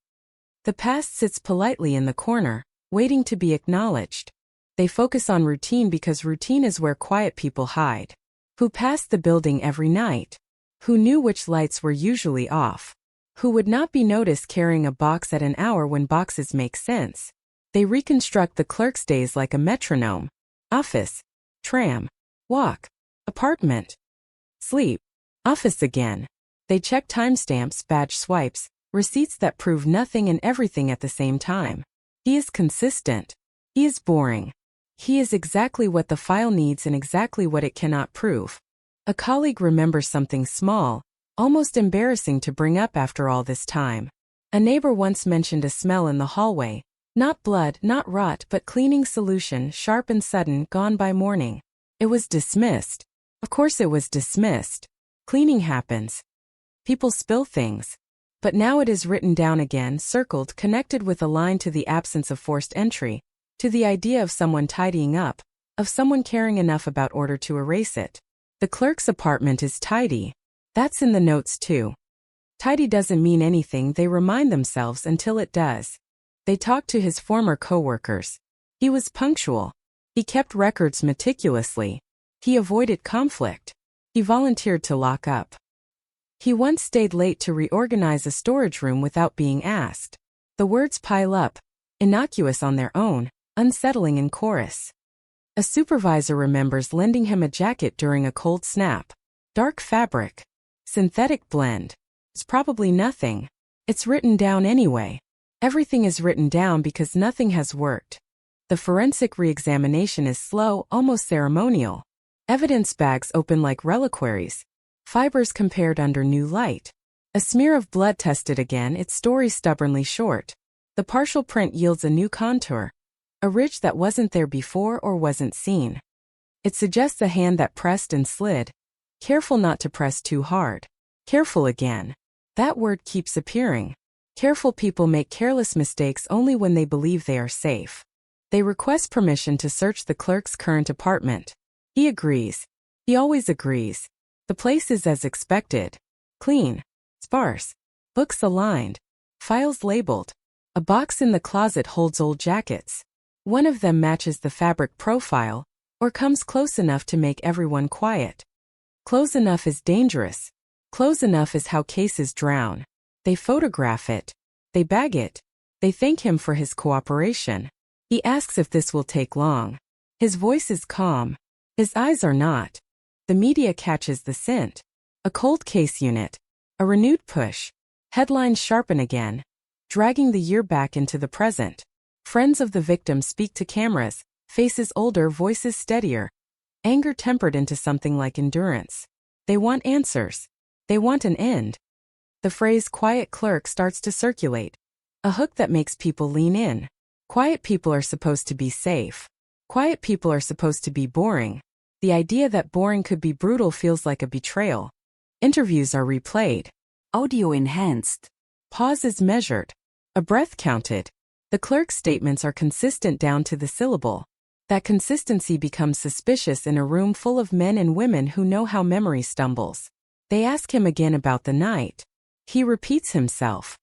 The past sits politely in the corner, waiting to be acknowledged. They focus on routine because routine is where quiet people hide. Who passed the building every night? Who knew which lights were usually off? Who would not be noticed carrying a box at an hour when boxes make sense? They reconstruct the clerk's days like a metronome. Office, tram, walk, apartment, sleep, office again. They check timestamps, badge swipes, receipts that prove nothing and everything at the same time. He is consistent. He is boring. He is exactly what the file needs and exactly what it cannot prove. A colleague remembers something small, almost embarrassing to bring up after all this time. A neighbor once mentioned a smell in the hallway, Not blood, not rot, but cleaning solution, sharp and sudden, gone by morning. It was dismissed. Of course it was dismissed. Cleaning happens. People spill things. But now it is written down again, circled, connected with a line to the absence of forced entry, to the idea of someone tidying up, of someone caring enough about order to erase it. The clerk's apartment is tidy. That's in the notes too. Tidy doesn't mean anything, they remind themselves until it does. They talked to his former co-workers. He was punctual. He kept records meticulously. He avoided conflict. He volunteered to lock up. He once stayed late to reorganize a storage room without being asked. The words pile up, innocuous on their own, unsettling in chorus. A supervisor remembers lending him a jacket during a cold snap. Dark fabric. Synthetic blend. It's probably nothing. It's written down anyway. Everything is written down because nothing has worked. The forensic re-examination is slow, almost ceremonial. Evidence bags open like reliquaries. Fibers compared under new light. A smear of blood tested again, its story stubbornly short. The partial print yields a new contour. A ridge that wasn't there before or wasn't seen. It suggests a hand that pressed and slid. Careful not to press too hard. Careful again. That word keeps appearing. Careful people make careless mistakes only when they believe they are safe. They request permission to search the clerk's current apartment. He agrees. He always agrees. The place is as expected. Clean. Sparse. Books aligned. Files labeled. A box in the closet holds old jackets. One of them matches the fabric profile, or comes close enough to make everyone quiet. Close enough is dangerous. Close enough is how cases drown. They photograph it. They bag it. They thank him for his cooperation. He asks if this will take long. His voice is calm. His eyes are not. The media catches the scent. A cold case unit. A renewed push. Headlines sharpen again, dragging the year back into the present. Friends of the victim speak to cameras, faces older, voices steadier. Anger tempered into something like endurance. They want answers. They want an end. The phrase quiet clerk starts to circulate. A hook that makes people lean in. Quiet people are supposed to be safe. Quiet people are supposed to be boring. The idea that boring could be brutal feels like a betrayal. Interviews are replayed. Audio enhanced. Pause is measured. A breath counted. The clerk's statements are consistent down to the syllable. That consistency becomes suspicious in a room full of men and women who know how memory stumbles. They ask him again about the night. He repeats himself.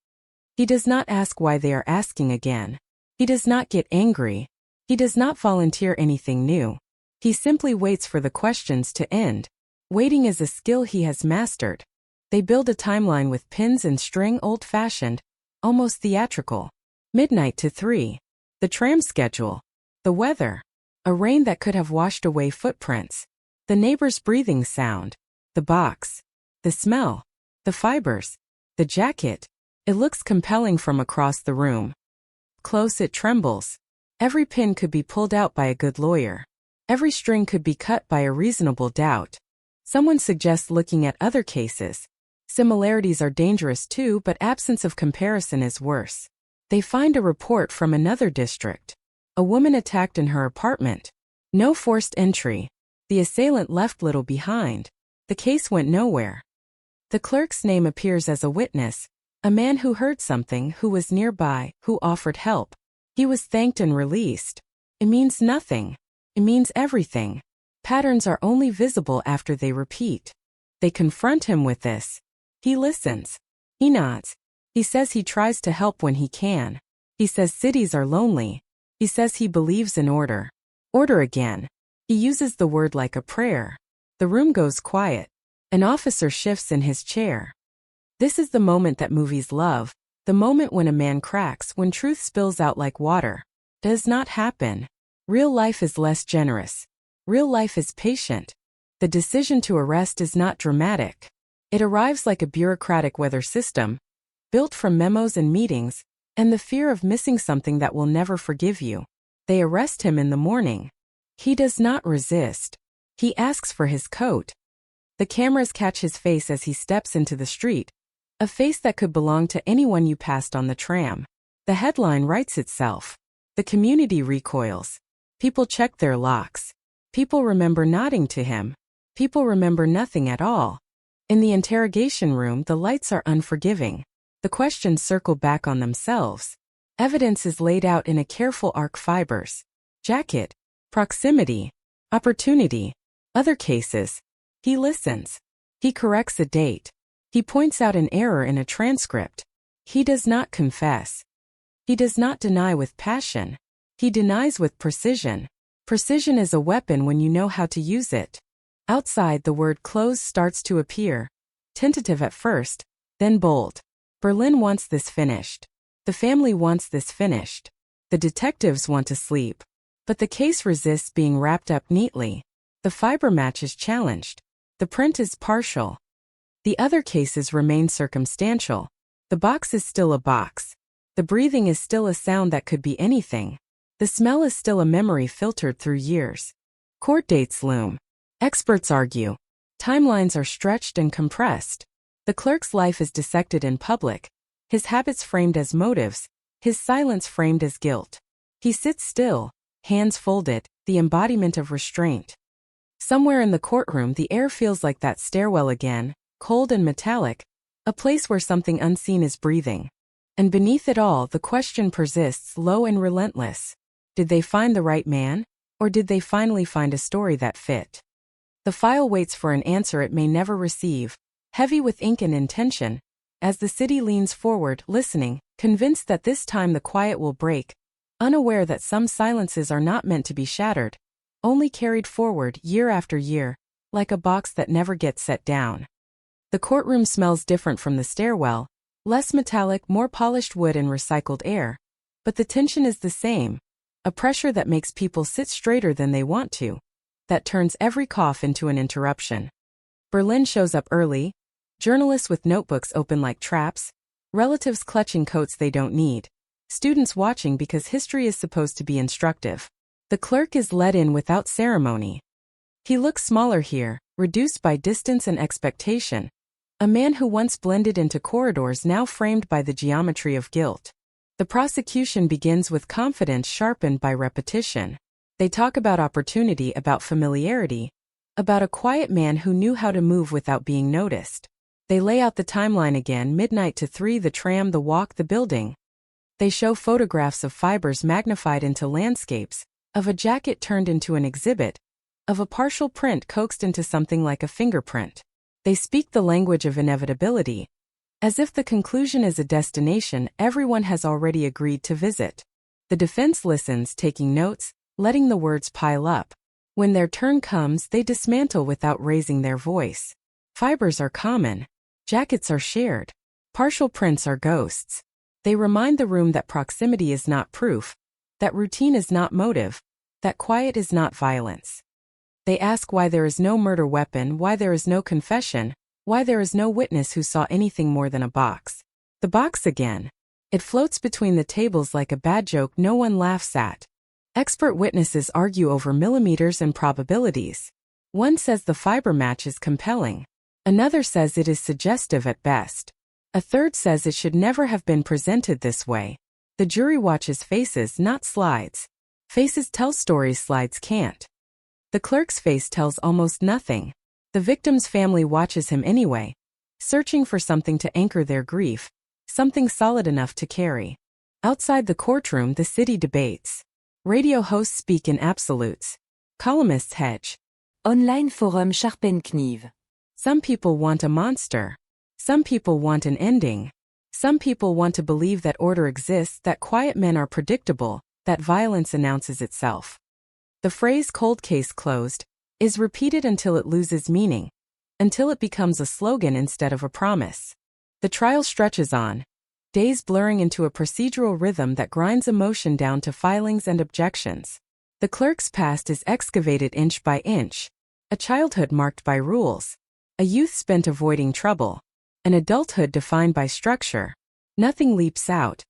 He does not ask why they are asking again. He does not get angry. He does not volunteer anything new. He simply waits for the questions to end. Waiting is a skill he has mastered. They build a timeline with pins and string, old-fashioned, almost theatrical. Midnight to 3. The tram schedule. The weather. A rain that could have washed away footprints. The neighbor's breathing sound. The box. The smell. The fibers. The jacket. It looks compelling from across the room. Close it trembles. Every pin could be pulled out by a good lawyer. Every string could be cut by a reasonable doubt. Someone suggests looking at other cases. Similarities are dangerous too, but absence of comparison is worse. They find a report from another district. A woman attacked in her apartment. No forced entry. The assailant left little behind. The case went nowhere. The clerk's name appears as a witness, a man who heard something, who was nearby, who offered help. He was thanked and released. It means nothing. It means everything. Patterns are only visible after they repeat. They confront him with this. He listens. He nods. He says he tries to help when he can. He says cities are lonely. He says he believes in order. Order again. He uses the word like a prayer. The room goes quiet. An officer shifts in his chair. This is the moment that movies love, the moment when a man cracks, when truth spills out like water. Does not happen. Real life is less generous. Real life is patient. The decision to arrest is not dramatic. It arrives like a bureaucratic weather system, built from memos and meetings, and the fear of missing something that will never forgive you. They arrest him in the morning. He does not resist. He asks for his coat. The cameras catch his face as he steps into the street, a face that could belong to anyone you passed on the tram. The headline writes itself. The community recoils. People check their locks. People remember nodding to him. People remember nothing at all. In the interrogation room, the lights are unforgiving. The questions circle back on themselves. Evidence is laid out in a careful arc: fibers, jacket, proximity, opportunity, other cases. He listens. He corrects a date. He points out an error in a transcript. He does not confess. He does not deny with passion. He denies with precision. Precision is a weapon when you know how to use it. Outside, the word close starts to appear. Tentative at first, then bold. Berlin wants this finished. The family wants this finished. The detectives want to sleep. But the case resists being wrapped up neatly. The fiber match is challenged. The print is partial. The other cases remain circumstantial. The box is still a box. The breathing is still a sound that could be anything. The smell is still a memory filtered through years. Court dates loom. Experts argue. Timelines are stretched and compressed. The clerk's life is dissected in public. His habits framed as motives. His silence framed as guilt. He sits still, hands folded, the embodiment of restraint. Somewhere in the courtroom, the air feels like that stairwell again, cold and metallic, a place where something unseen is breathing. And beneath it all, the question persists, low and relentless. Did they find the right man? Or did they finally find a story that fit? The file waits for an answer it may never receive, heavy with ink and intention, as the city leans forward, listening, convinced that this time the quiet will break, unaware that some silences are not meant to be shattered, only carried forward year after year, like a box that never gets set down. The courtroom smells different from the stairwell, less metallic, more polished wood and recycled air, but the tension is the same, a pressure that makes people sit straighter than they want to, that turns every cough into an interruption. Berlin shows up early, journalists with notebooks open like traps, relatives clutching coats they don't need, students watching because history is supposed to be instructive. The clerk is let in without ceremony. He looks smaller here, reduced by distance and expectation. A man who once blended into corridors now framed by the geometry of guilt. The prosecution begins with confidence sharpened by repetition. They talk about opportunity, about familiarity, about a quiet man who knew how to move without being noticed. They lay out the timeline again: midnight to 3, the tram, the walk, the building. They show photographs of fibers magnified into landscapes, of a jacket turned into an exhibit, of a partial print coaxed into something like a fingerprint. They speak the language of inevitability, as if the conclusion is a destination everyone has already agreed to visit. The defense listens, taking notes, letting the words pile up. When their turn comes, they dismantle without raising their voice. Fibers are common. Jackets are shared. Partial prints are ghosts. They remind the room that proximity is not proof, that routine is not motive, that quiet is not violence. They ask why there is no murder weapon, why there is no confession, why there is no witness who saw anything more than a box. The box again. It floats between the tables like a bad joke no one laughs at. Expert witnesses argue over millimeters and probabilities. One says the fiber match is compelling. Another says it is suggestive at best. A third says it should never have been presented this way. The jury watches faces, not slides. Faces tell stories slides can't. The clerk's face tells almost nothing. The victim's family watches him anyway, searching for something to anchor their grief, something solid enough to carry. Outside the courtroom, the city debates. Radio hosts speak in absolutes. Columnists hedge. Online forum Scharpenkniv. Some people want a monster. Some people want an ending. Some people want to believe that order exists, that quiet men are predictable, that violence announces itself. The phrase "cold case closed" is repeated until it loses meaning, until it becomes a slogan instead of a promise. The trial stretches on, days blurring into a procedural rhythm that grinds emotion down to filings and objections. The clerk's past is excavated inch by inch, a childhood marked by rules, a youth spent avoiding trouble, an adulthood defined by structure. Nothing leaps out.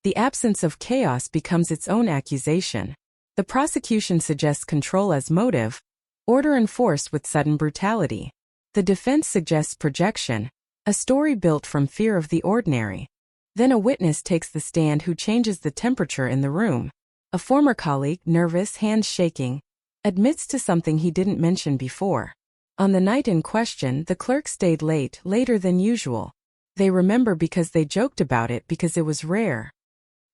The absence of chaos becomes its own accusation. The prosecution suggests control as motive, order enforced with sudden brutality. The defense suggests projection, a story built from fear of the ordinary. Then a witness takes the stand who changes the temperature in the room. A former colleague, nervous, hands shaking, admits to something he didn't mention before. On the night in question, the clerk stayed late, later than usual. They remember because they joked about it because it was rare.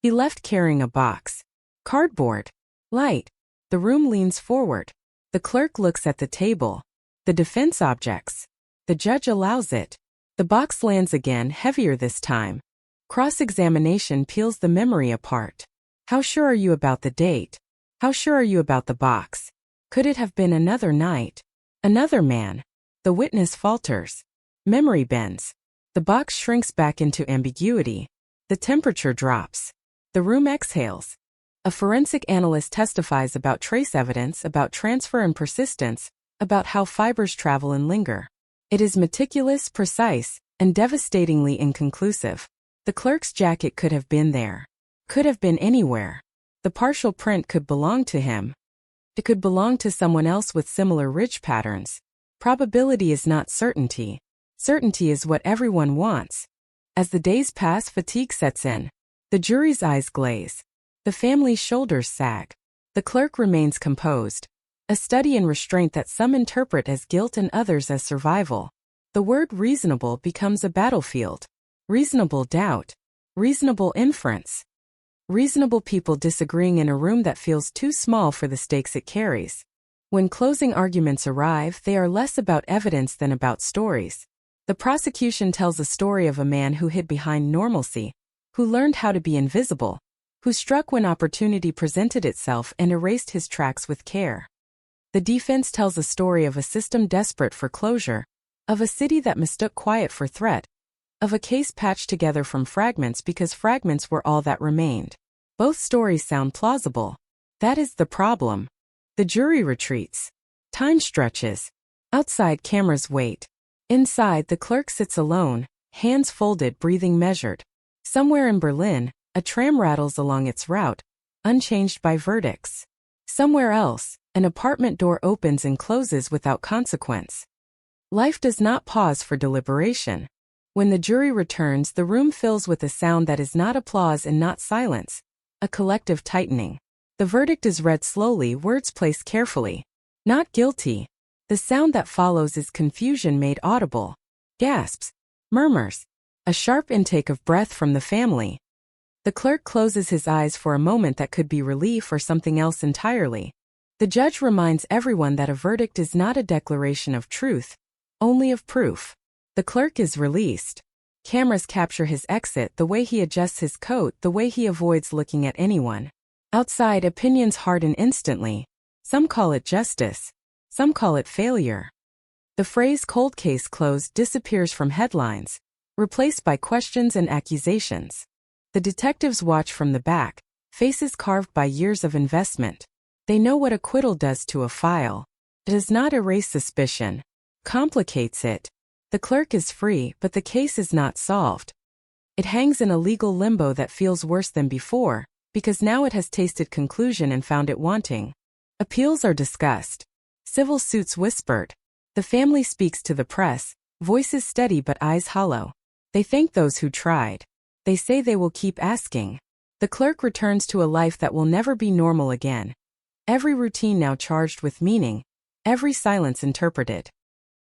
He left carrying a box. Cardboard. Light. The room leans forward. The clerk looks at the table. The defense objects. The judge allows it. The box lands again, heavier this time. Cross-examination peels the memory apart. How sure are you about the date? How sure are you about the box? Could it have been another night? Another man? The witness falters. Memory bends. The box shrinks back into ambiguity. The temperature drops. The room exhales. A forensic analyst testifies about trace evidence, about transfer and persistence, about how fibers travel and linger. It is meticulous, precise, and devastatingly inconclusive. The clerk's jacket could have been there. Could have been anywhere. The partial print could belong to him. It could belong to someone else with similar ridge patterns. Probability is not certainty. Certainty is what everyone wants. As the days pass, fatigue sets in. The jury's eyes glaze. The family's shoulders sag. The clerk remains composed. A study in restraint that some interpret as guilt and others as survival. The word reasonable becomes a battlefield. Reasonable doubt. Reasonable inference. Reasonable people disagreeing in a room that feels too small for the stakes it carries. When closing arguments arrive, they are less about evidence than about stories. The prosecution tells a story of a man who hid behind normalcy, who learned how to be invisible, who struck when opportunity presented itself and erased his tracks with care. The defense tells a story of a system desperate for closure, of a city that mistook quiet for threat, of a case patched together from fragments because fragments were all that remained. Both stories sound plausible. That is the problem. The jury retreats. Time stretches. Outside, cameras wait. Inside, the clerk sits alone, hands folded, breathing measured. Somewhere in Berlin, a tram rattles along its route, unchanged by verdicts. Somewhere else, an apartment door opens and closes without consequence. Life does not pause for deliberation. When the jury returns, the room fills with a sound that is not applause and not silence, a collective tightening. The verdict is read slowly, words placed carefully. Not guilty. The sound that follows is confusion made audible. Gasps. Murmurs. A sharp intake of breath from the family. The clerk closes his eyes for a moment that could be relief or something else entirely. The judge reminds everyone that a verdict is not a declaration of truth, only of proof. The clerk is released. Cameras capture his exit, the way he adjusts his coat, the way he avoids looking at anyone. Outside, opinions harden instantly. Some call it justice. Some call it failure. The phrase cold case closed disappears from headlines, replaced by questions and accusations. The detectives watch from the back, faces carved by years of investment. They know what acquittal does to a file. It does not erase suspicion. Complicates it. The clerk is free, but the case is not solved. It hangs in a legal limbo that feels worse than before, because now it has tasted conclusion and found it wanting. Appeals are discussed. Civil suits whispered. The family speaks to the press, voices steady but eyes hollow. They thank those who tried. They say they will keep asking. The clerk returns to a life that will never be normal again. Every routine now charged with meaning, every silence interpreted.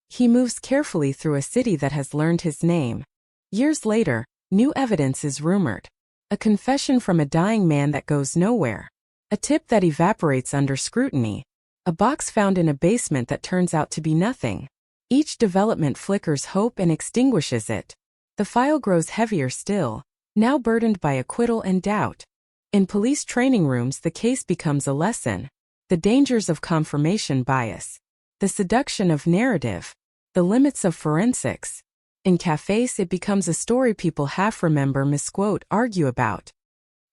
He moves carefully through a city that has learned his name. Years later, new evidence is rumored. A confession from a dying man that goes nowhere. A tip that evaporates under scrutiny. A box found in a basement that turns out to be nothing. Each development flickers hope and extinguishes it. The file grows heavier still, now burdened by acquittal and doubt. In police training rooms, the case becomes a lesson. The dangers of confirmation bias. The seduction of narrative. The limits of forensics. In cafes, it becomes a story people half remember, misquote, argue about.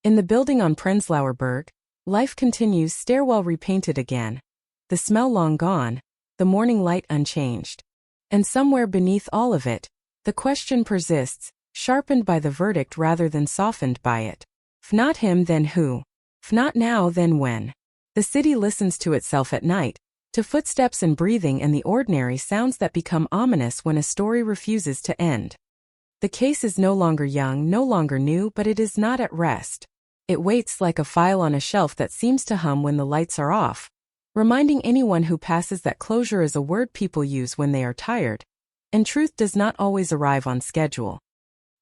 In the building on Prenzlauer Berg, life continues, stairwell repainted again. The smell long gone, the morning light unchanged. And somewhere beneath all of it, the question persists, sharpened by the verdict rather than softened by it. If not him, then who? If not now, then when? The city listens to itself at night, to footsteps and breathing and the ordinary sounds that become ominous when a story refuses to end. The case is no longer young, no longer new, but it is not at rest. It waits like a file on a shelf that seems to hum when the lights are off, reminding anyone who passes that closure is a word people use when they are tired, and truth does not always arrive on schedule.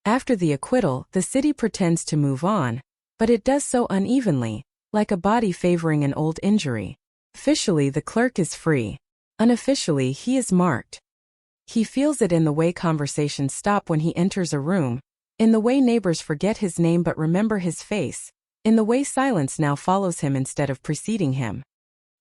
After the acquittal, the city pretends to move on, but it does so unevenly, like a body favoring an old injury. Officially, the clerk is free. Unofficially, he is marked. He feels it in the way conversations stop when he enters a room, in the way neighbors forget his name but remember his face, in the way silence now follows him instead of preceding him.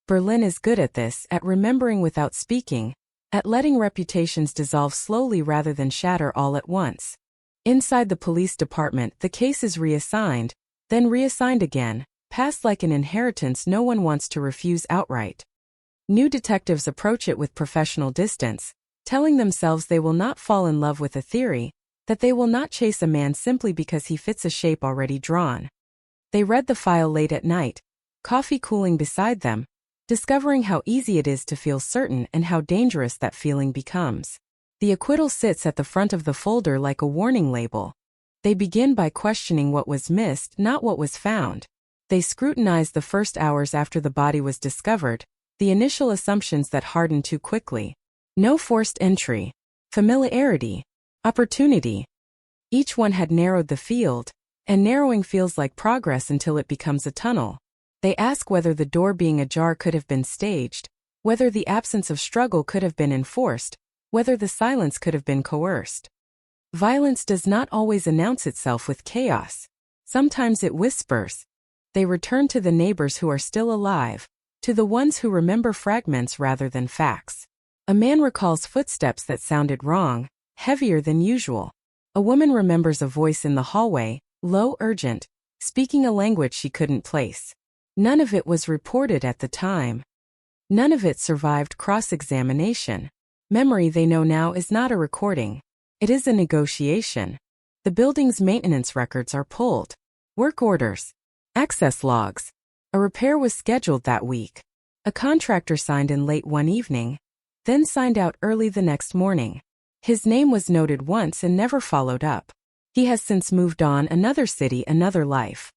Berlin is good at this, at remembering without speaking, at letting reputations dissolve slowly rather than shatter all at once. Inside the police department, the case is reassigned, then reassigned again, passed like an inheritance no one wants to refuse outright. New detectives approach it with professional distance, telling themselves they will not fall in love with a theory, that they will not chase a man simply because he fits a shape already drawn. They read the file late at night, coffee cooling beside them, discovering how easy it is to feel certain and how dangerous that feeling becomes. The acquittal sits at the front of the folder like a warning label. They begin by questioning what was missed, not what was found. They scrutinize the first hours after the body was discovered, the initial assumptions that hardened too quickly. No forced entry. Familiarity. Opportunity. Each one had narrowed the field, and narrowing feels like progress until it becomes a tunnel. They ask whether the door being ajar could have been staged, whether the absence of struggle could have been enforced, whether the silence could have been coerced. Violence does not always announce itself with chaos. Sometimes it whispers. They return to the neighbors who are still alive, to the ones who remember fragments rather than facts. A man recalls footsteps that sounded wrong, heavier than usual. A woman remembers a voice in the hallway, low, urgent, speaking a language she couldn't place. None of it was reported at the time. None of it survived cross-examination. Memory, they know now, is not a recording. It is a negotiation. The building's maintenance records are pulled. Work orders. Access logs. A repair was scheduled that week. A contractor signed in late one evening, then signed out early the next morning. His name was noted once and never followed up. He has since moved on, another city, another life.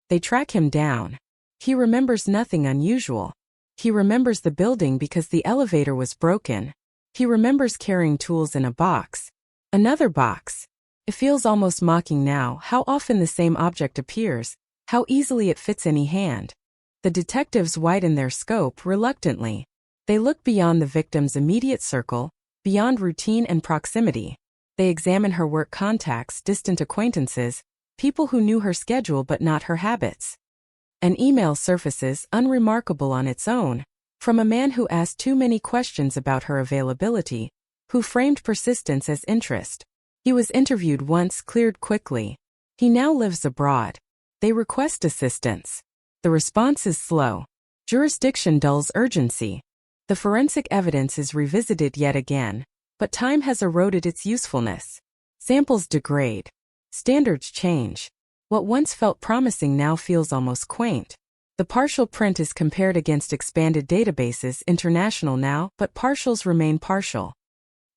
They track him down. He remembers nothing unusual. He remembers the building because the elevator was broken. He remembers carrying tools in a box. Another box. It feels almost mocking now, how often the same object appears, how easily it fits any hand. The detectives widen their scope reluctantly. They look beyond the victim's immediate circle, beyond routine and proximity. They examine her work contacts, distant acquaintances, people who knew her schedule but not her habits. An email surfaces, unremarkable on its own, from a man who asked too many questions about her availability, who framed persistence as interest. He was interviewed once, cleared quickly. He now lives abroad. They request assistance. The response is slow. Jurisdiction dulls urgency. The forensic evidence is revisited yet again, but time has eroded its usefulness. Samples degrade. Standards change. What once felt promising now feels almost quaint. The partial print is compared against expanded databases, international now, but partials remain partial.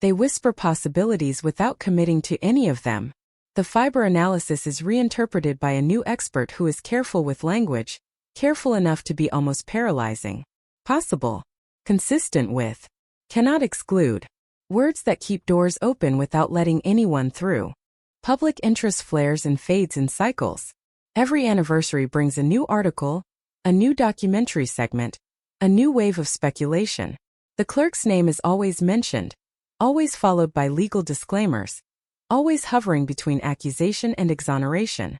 They whisper possibilities without committing to any of them. The fiber analysis is reinterpreted by a new expert who is careful with language, careful enough to be almost paralyzing. Possible. Consistent with. Cannot exclude. Words that keep doors open without letting anyone through. Public interest flares and fades in cycles. Every anniversary brings a new article, a new documentary segment, a new wave of speculation. The clerk's name is always mentioned, always followed by legal disclaimers, always hovering between accusation and exoneration.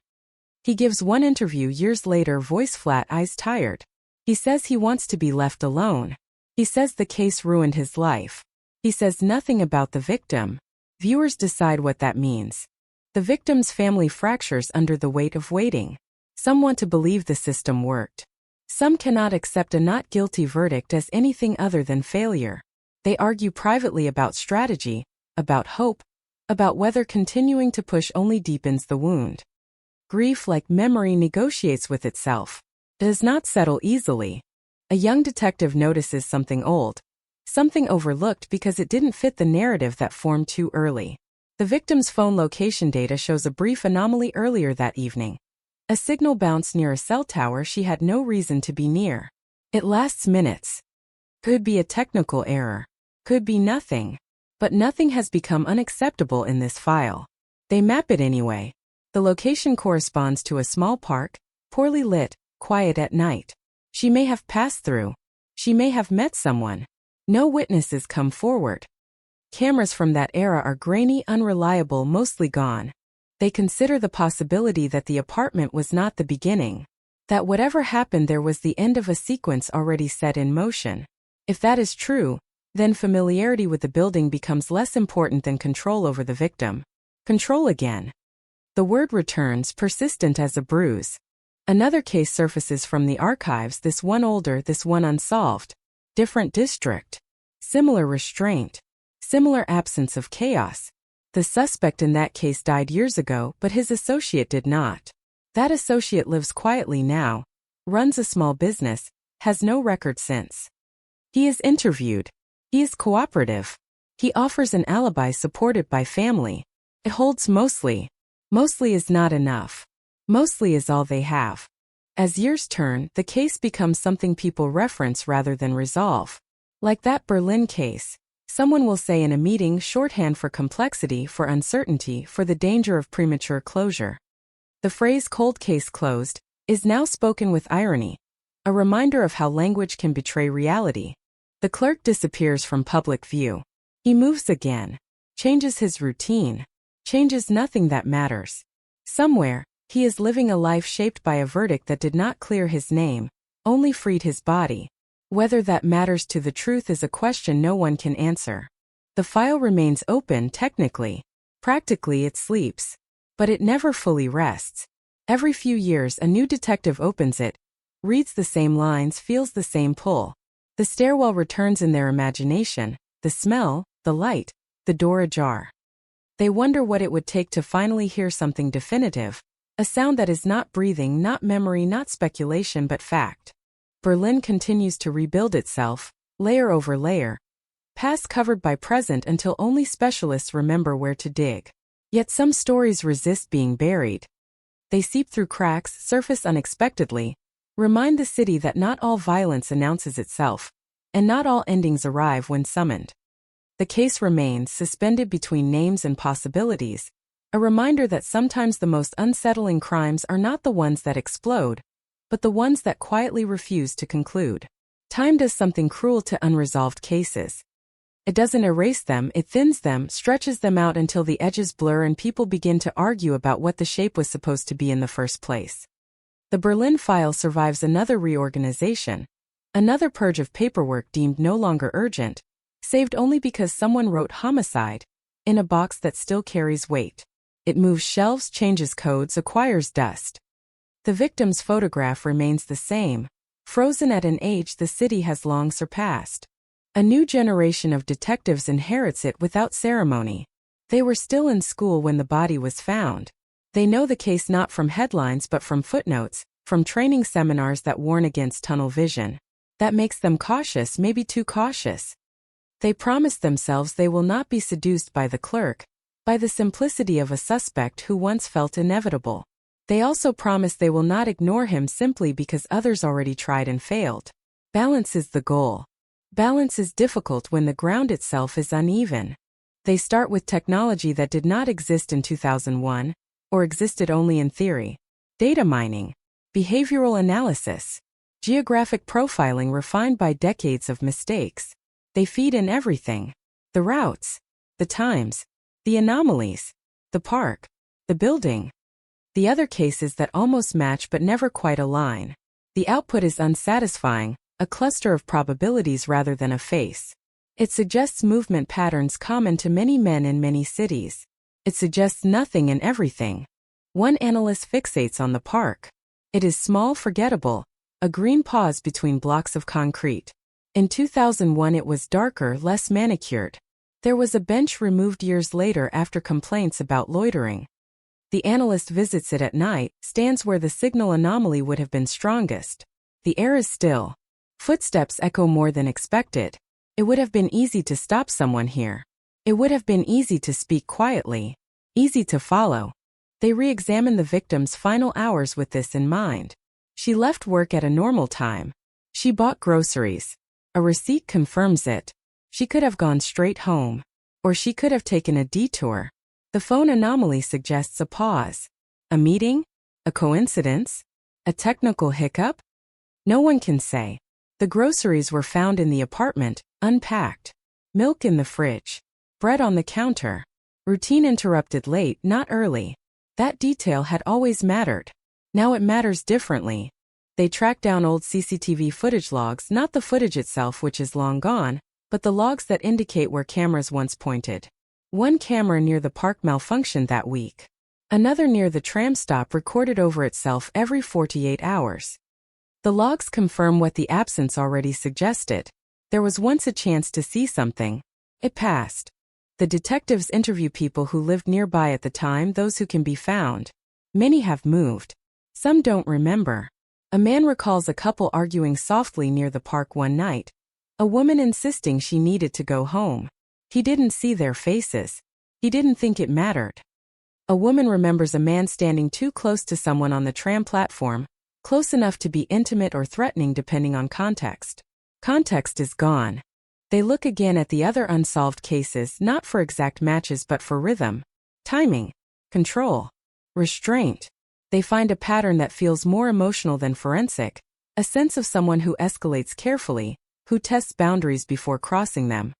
He gives one interview years later, voice flat, eyes tired. He says he wants to be left alone. He says the case ruined his life. He says nothing about the victim. Viewers decide what that means. The victim's family fractures under the weight of waiting. Some want to believe the system worked. Some cannot accept a not guilty verdict as anything other than failure. They argue privately about strategy, about hope, about whether continuing to push only deepens the wound. Grief, like memory, negotiates with itself. Does not settle easily. A young detective notices something old, something overlooked because it didn't fit the narrative that formed too early. The victim's phone location data shows a brief anomaly earlier that evening. A signal bounced near a cell tower she had no reason to be near. It lasts minutes. Could be a technical error. Could be nothing. But nothing has become unacceptable in this file. They map it anyway. The location corresponds to a small park, poorly lit, quiet at night. She may have passed through. She may have met someone. No witnesses come forward. Cameras from that era are grainy, unreliable, mostly gone. They consider the possibility that the apartment was not the beginning. That whatever happened there was the end of a sequence already set in motion. If that is true, then familiarity with the building becomes less important than control over the victim. Control again. The word returns, persistent as a bruise. Another case surfaces from the archives, this one older, this one unsolved. Different district. Similar restraint. Similar absence of chaos. The suspect in that case died years ago, but his associate did not. That associate lives quietly now, runs a small business, has no record since. He is interviewed. He is cooperative. He offers an alibi supported by family. It holds mostly. Mostly is not enough. Mostly is all they have. As years turn, the case becomes something people reference rather than resolve. Like that Berlin case. Someone will say in a meeting, shorthand for complexity, for uncertainty, for the danger of premature closure. The phrase cold case closed is now spoken with irony, a reminder of how language can betray reality. The clerk disappears from public view. He moves again, changes his routine, changes nothing that matters. Somewhere, he is living a life shaped by a verdict that did not clear his name, only freed his body. Whether that matters to the truth is a question no one can answer. The file remains open technically. Practically it sleeps. But it never fully rests. Every few years a new detective opens it, reads the same lines, feels the same pull. The stairwell returns in their imagination, the smell, the light, the door ajar. They wonder what it would take to finally hear something definitive, a sound that is not breathing, not memory, not speculation but fact. Berlin continues to rebuild itself, layer over layer, past covered by present until only specialists remember where to dig. Yet some stories resist being buried. They seep through cracks, surface unexpectedly, remind the city that not all violence announces itself, and not all endings arrive when summoned. The case remains suspended between names and possibilities, a reminder that sometimes the most unsettling crimes are not the ones that explode, but the ones that quietly refuse to conclude. Time does something cruel to unresolved cases. It doesn't erase them, it thins them, stretches them out until the edges blur and people begin to argue about what the shape was supposed to be in the first place. The Berlin file survives another reorganization, another purge of paperwork deemed no longer urgent, saved only because someone wrote homicide in a box that still carries weight. It moves shelves, changes codes, acquires dust. The victim's photograph remains the same, frozen at an age the city has long surpassed. A new generation of detectives inherits it without ceremony. They were still in school when the body was found. They know the case not from headlines but from footnotes, from training seminars that warn against tunnel vision. That makes them cautious, maybe too cautious. They promise themselves they will not be seduced by the clerk, by the simplicity of a suspect who once felt inevitable. They also promise they will not ignore him simply because others already tried and failed. Balance is the goal. Balance is difficult when the ground itself is uneven. They start with technology that did not exist in 2001, or existed only in theory. Data mining, behavioral analysis, geographic profiling refined by decades of mistakes. They feed in everything. The routes, the times, the anomalies, the park, the building. The other cases that almost match but never quite align. The output is unsatisfying, a cluster of probabilities rather than a face. It suggests movement patterns common to many men in many cities. It suggests nothing and everything. One analyst fixates on the park. It is small, forgettable, a green pause between blocks of concrete. In 2001 it was darker, less manicured. There was a bench removed years later after complaints about loitering. The analyst visits it at night, stands where the signal anomaly would have been strongest. The air is still. Footsteps echo more than expected. It would have been easy to stop someone here. It would have been easy to speak quietly, easy to follow. They re-examined the victim's final hours with this in mind. She left work at a normal time. She bought groceries. A receipt confirms it. She could have gone straight home. Or she could have taken a detour. The phone anomaly suggests a pause. A meeting? A coincidence? A technical hiccup? No one can say. The groceries were found in the apartment, unpacked. Milk in the fridge. Bread on the counter. Routine interrupted late, not early. That detail had always mattered. Now it matters differently. They tracked down old CCTV footage logs, not the footage itself which is long gone, but the logs that indicate where cameras once pointed. One camera near the park malfunctioned that week. Another near the tram stop recorded over itself every 48 hours. The logs confirm what the absence already suggested. There was once a chance to see something. It passed. The detectives interview people who lived nearby at the time, those who can be found. Many have moved. Some don't remember. A man recalls a couple arguing softly near the park one night. A woman insisting she needed to go home. He didn't see their faces. He didn't think it mattered. A woman remembers a man standing too close to someone on the tram platform, close enough to be intimate or threatening depending on context. Context is gone. They look again at the other unsolved cases, not for exact matches but for rhythm, timing, control, restraint. They find a pattern that feels more emotional than forensic, a sense of someone who escalates carefully, who tests boundaries before crossing them.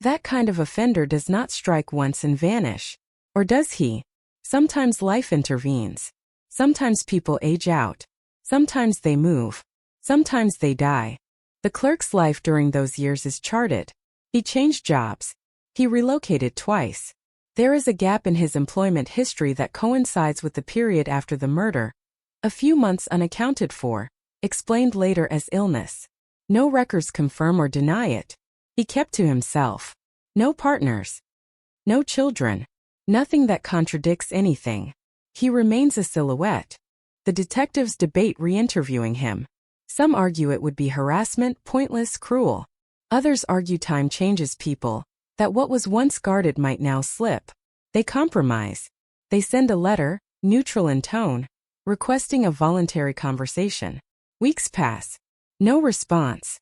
That kind of offender does not strike once and vanish. Or does he? Sometimes life intervenes. Sometimes people age out. Sometimes they move. Sometimes they die. The clerk's life during those years is charted. He changed jobs. He relocated twice. There is a gap in his employment history that coincides with the period after the murder. A few months unaccounted for, explained later as illness. No records confirm or deny it. He kept to himself. No partners. No children. Nothing that contradicts anything. He remains a silhouette. The detectives debate re-interviewing him. Some argue it would be harassment, pointless, cruel. Others argue time changes people, that what was once guarded might now slip. They compromise. They send a letter, neutral in tone, requesting a voluntary conversation. Weeks pass. No response.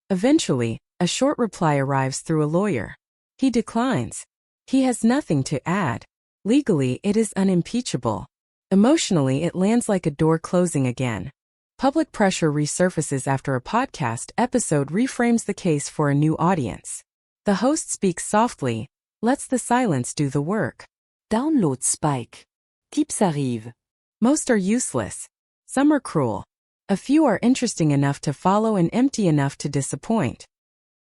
Eventually, a short reply arrives through a lawyer. He declines. He has nothing to add. Legally, it is unimpeachable. Emotionally, it lands like a door closing again. Public pressure resurfaces after a podcast episode reframes the case for a new audience. The host speaks softly, lets the silence do the work. Download Spike. Tips arrivent. Most are useless. Some are cruel. A few are interesting enough to follow and empty enough to disappoint.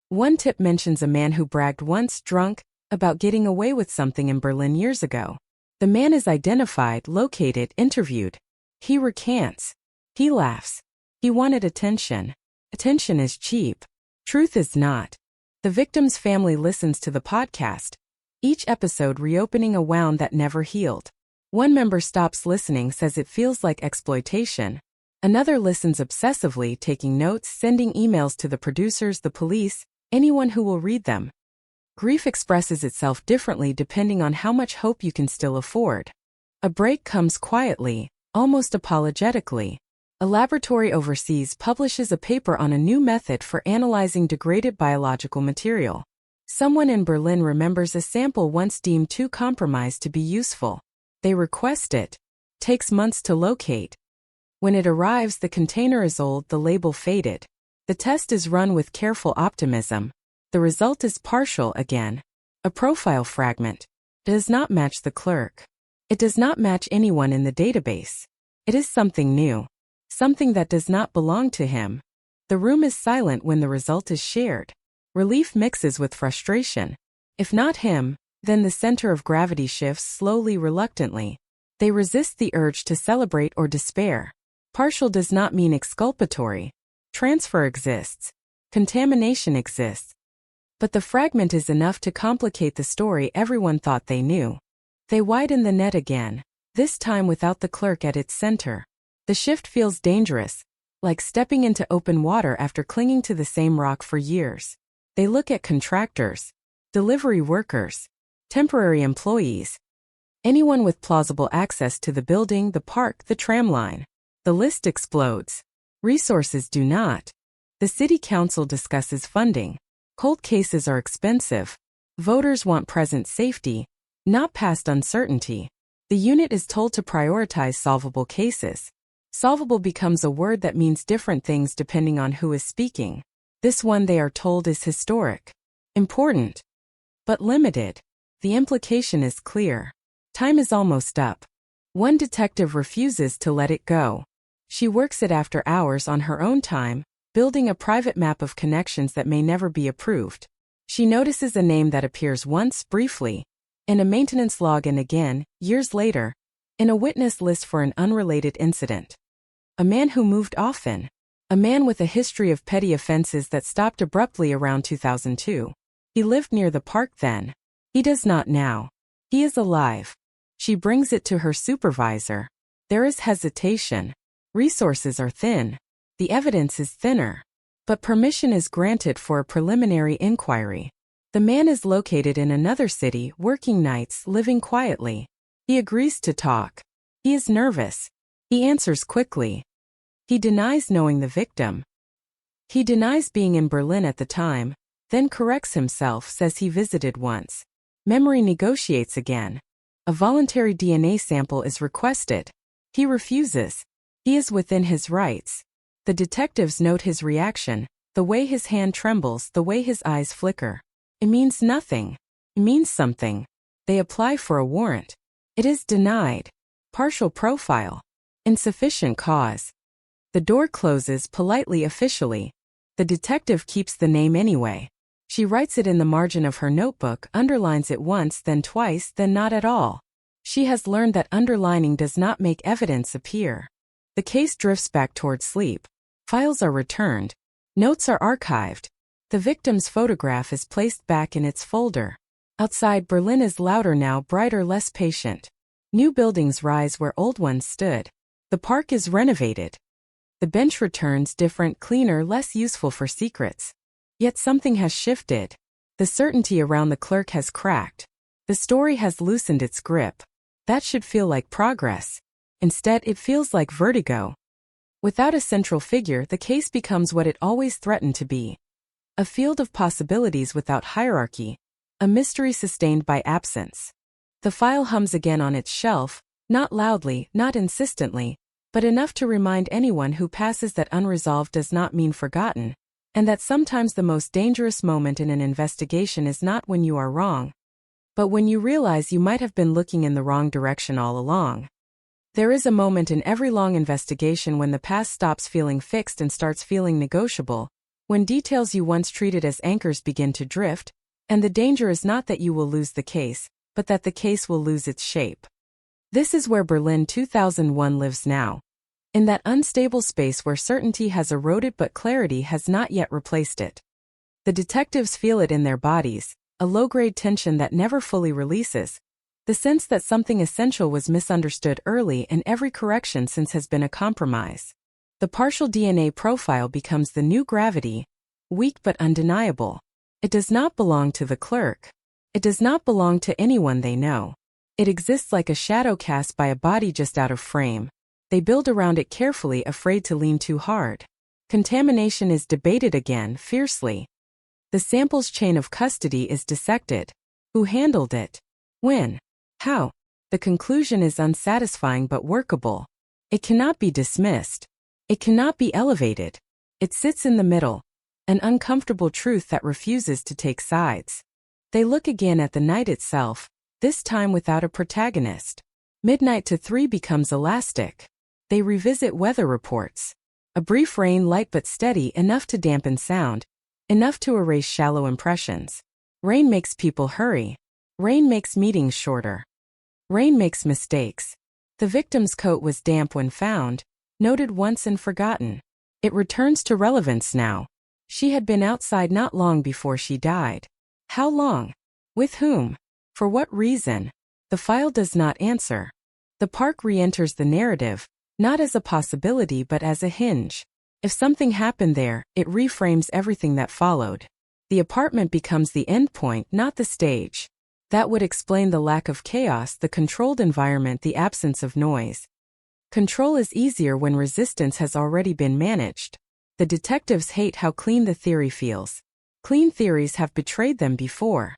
One tip mentions a man who bragged once, drunk, about getting away with something in Berlin years ago. The man is identified, located, interviewed. He recants. He laughs. He wanted attention. Attention is cheap. Truth is not. The victim's family listens to the podcast, each episode reopening a wound that never healed. One member stops listening, says it feels like exploitation. Another listens obsessively, taking notes, sending emails to the producers, the police, anyone who will read them. Grief expresses itself differently depending on how much hope you can still afford. A break comes quietly, almost apologetically. A laboratory overseas publishes a paper on a new method for analyzing degraded biological material. Someone in Berlin remembers a sample once deemed too compromised to be useful. They request it. Takes months to locate. When it arrives, the container is old, the label faded. The test is run with careful optimism. The result is partial again. A profile fragment. It does not match the clerk. It does not match anyone in the database. It is something new. Something that does not belong to him. The room is silent when the result is shared. Relief mixes with frustration. If not him, then the center of gravity shifts slowly, reluctantly. They resist the urge to celebrate or despair. Partial does not mean exculpatory. Transfer exists. Contamination exists. But the fragment is enough to complicate the story everyone thought they knew. They widen the net again, this time without the clerk at its center. The shift feels dangerous, like stepping into open water after clinging to the same rock for years. They look at contractors. delivery workers, temporary employees, anyone with plausible access to the building, the park, the tram line. The list explodes. Resources do not. The city council discusses funding. Cold cases are expensive. Voters want present safety, not past uncertainty. The unit is told to prioritize solvable cases. Solvable becomes a word that means different things depending on who is speaking. This one, they are told, is historic, important, but limited. The implication is clear. Time is almost up. One detective refuses to let it go. She works it after hours on her own time, building a private map of connections that may never be approved. She notices a name that appears once, briefly, in a maintenance log and again, years later, in a witness list for an unrelated incident. A man who moved often. A man with a history of petty offenses that stopped abruptly around 2002. He lived near the park then. He does not now. He is alive. She brings it to her supervisor. There is hesitation. Resources are thin. The evidence is thinner. But permission is granted for a preliminary inquiry. The man is located in another city, working nights, living quietly. He agrees to talk. He is nervous. He answers quickly. He denies knowing the victim. He denies being in Berlin at the time, then corrects himself, says he visited once. Memory negotiates again. A voluntary DNA sample is requested. He refuses. He is within his rights. The detectives note his reaction, the way his hand trembles, the way his eyes flicker. It means nothing. It means something. They apply for a warrant. It is denied. Partial profile. Insufficient cause. The door closes politely, officially. The detective keeps the name anyway. She writes it in the margin of her notebook, underlines it once, then twice, then not at all. She has learned that underlining does not make evidence appear. The case drifts back toward sleep. Files are returned. Notes are archived. The victim's photograph is placed back in its folder. Outside, Berlin is louder now, brighter, less patient. New buildings rise where old ones stood. The park is renovated. The bench returns, different, cleaner, less useful for secrets. Yet something has shifted. The certainty around the clerk has cracked. The story has loosened its grip. That should feel like progress. Instead, it feels like vertigo. Without a central figure, the case becomes what it always threatened to be. A field of possibilities without hierarchy. A mystery sustained by absence. The file hums again on its shelf, not loudly, not insistently, but enough to remind anyone who passes that unresolved does not mean forgotten, and that sometimes the most dangerous moment in an investigation is not when you are wrong, but when you realize you might have been looking in the wrong direction all along. There is a moment in every long investigation when the past stops feeling fixed and starts feeling negotiable, when details you once treated as anchors begin to drift, and the danger is not that you will lose the case, but that the case will lose its shape. This is where Berlin 2001 lives now. In that unstable space where certainty has eroded but clarity has not yet replaced it. The detectives feel it in their bodies, a low-grade tension that never fully releases, the sense that something essential was misunderstood early and every correction since has been a compromise. The partial DNA profile becomes the new gravity, weak but undeniable. It does not belong to the clerk. It does not belong to anyone they know. It exists like a shadow cast by a body just out of frame. They build around it carefully, afraid to lean too hard. Contamination is debated again, fiercely. The sample's chain of custody is dissected. Who handled it? When? How? The conclusion is unsatisfying but workable. It cannot be dismissed. It cannot be elevated. It sits in the middle, an uncomfortable truth that refuses to take sides. They look again at the night itself, this time without a protagonist. Midnight to 3 becomes elastic. They revisit weather reports. A brief rain, light but steady, enough to dampen sound, enough to erase shallow impressions. Rain makes people hurry. Rain makes meetings shorter. Rain makes mistakes. The victim's coat was damp when found, noted once and forgotten. It returns to relevance now. She had been outside not long before she died. How long? With whom? For what reason? The file does not answer. The park re-enters the narrative, not as a possibility but as a hinge. If something happened there, it reframes everything that followed. The apartment becomes the endpoint, not the stage. That would explain the lack of chaos, the controlled environment, the absence of noise. Control is easier when resistance has already been managed. The detectives hate how clean the theory feels. Clean theories have betrayed them before.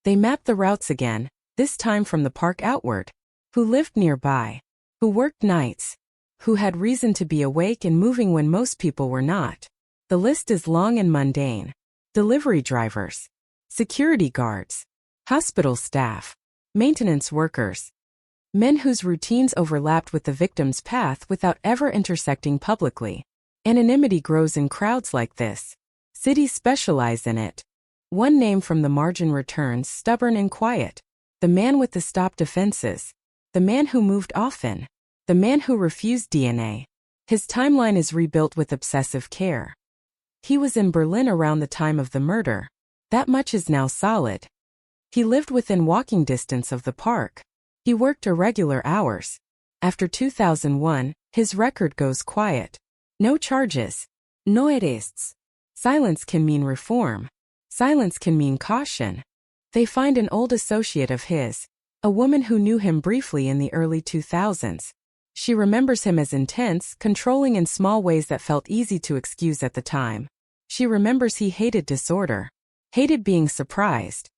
They map the routes again, this time from the park outward. Who lived nearby? Who worked nights? Who had reason to be awake and moving when most people were not? The list is long and mundane. Delivery drivers, security guards, hospital staff, maintenance workers. Men whose routines overlapped with the victim's path without ever intersecting publicly. Anonymity grows in crowds like this. Cities specialize in it. One name from the margin returns, stubborn and quiet. The man with the stop defenses. The man who moved often. The man who refused DNA. His timeline is rebuilt with obsessive care. He was in Berlin around the time of the murder. That much is now solid. He lived within walking distance of the park. He worked irregular hours. After 2001, his record goes quiet. No charges. No arrests. Silence can mean reform. Silence can mean caution. They find an old associate of his, a woman who knew him briefly in the early 2000s. She remembers him as intense, controlling in small ways that felt easy to excuse at the time. She remembers he hated disorder, hated being surprised.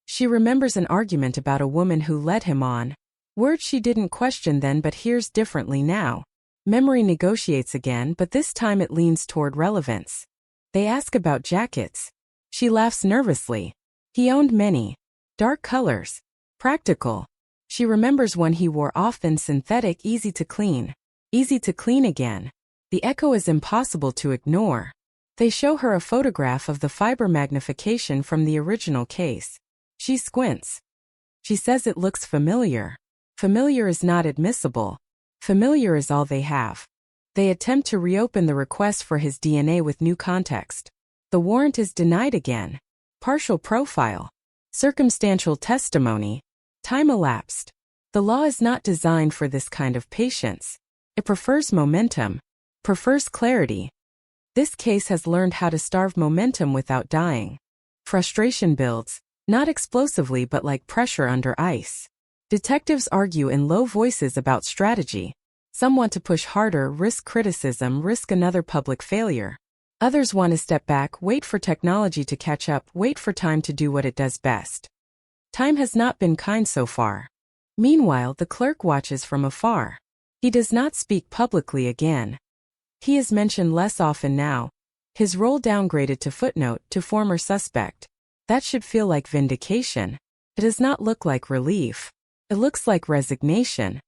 She remembers an argument about a woman who led him on. Words she didn't question then but hears differently now. Memory negotiates again, but this time it leans toward relevance. They ask about jackets. She laughs nervously. He owned many. Dark colors. Practical. She remembers one he wore, often synthetic, easy to clean. Easy to clean again. The echo is impossible to ignore. They show her a photograph of the fiber magnification from the original case. She squints. She says it looks familiar. Familiar is not admissible. Familiar is all they have. They attempt to reopen the request for his DNA with new context. The warrant is denied again. Partial profile. Circumstantial testimony. Time elapsed. The law is not designed for this kind of patience. It prefers momentum. Prefers clarity. This case has learned how to starve momentum without dying. Frustration builds, not explosively but like pressure under ice. Detectives argue in low voices about strategy. Some want to push harder, risk criticism, risk another public failure. Others want to step back, wait for technology to catch up, wait for time to do what it does best. Time has not been kind so far. Meanwhile, the clerk watches from afar. He does not speak publicly again. He is mentioned less often now. His role downgraded to footnote, to former suspect. That should feel like vindication. It does not look like relief. It looks like resignation.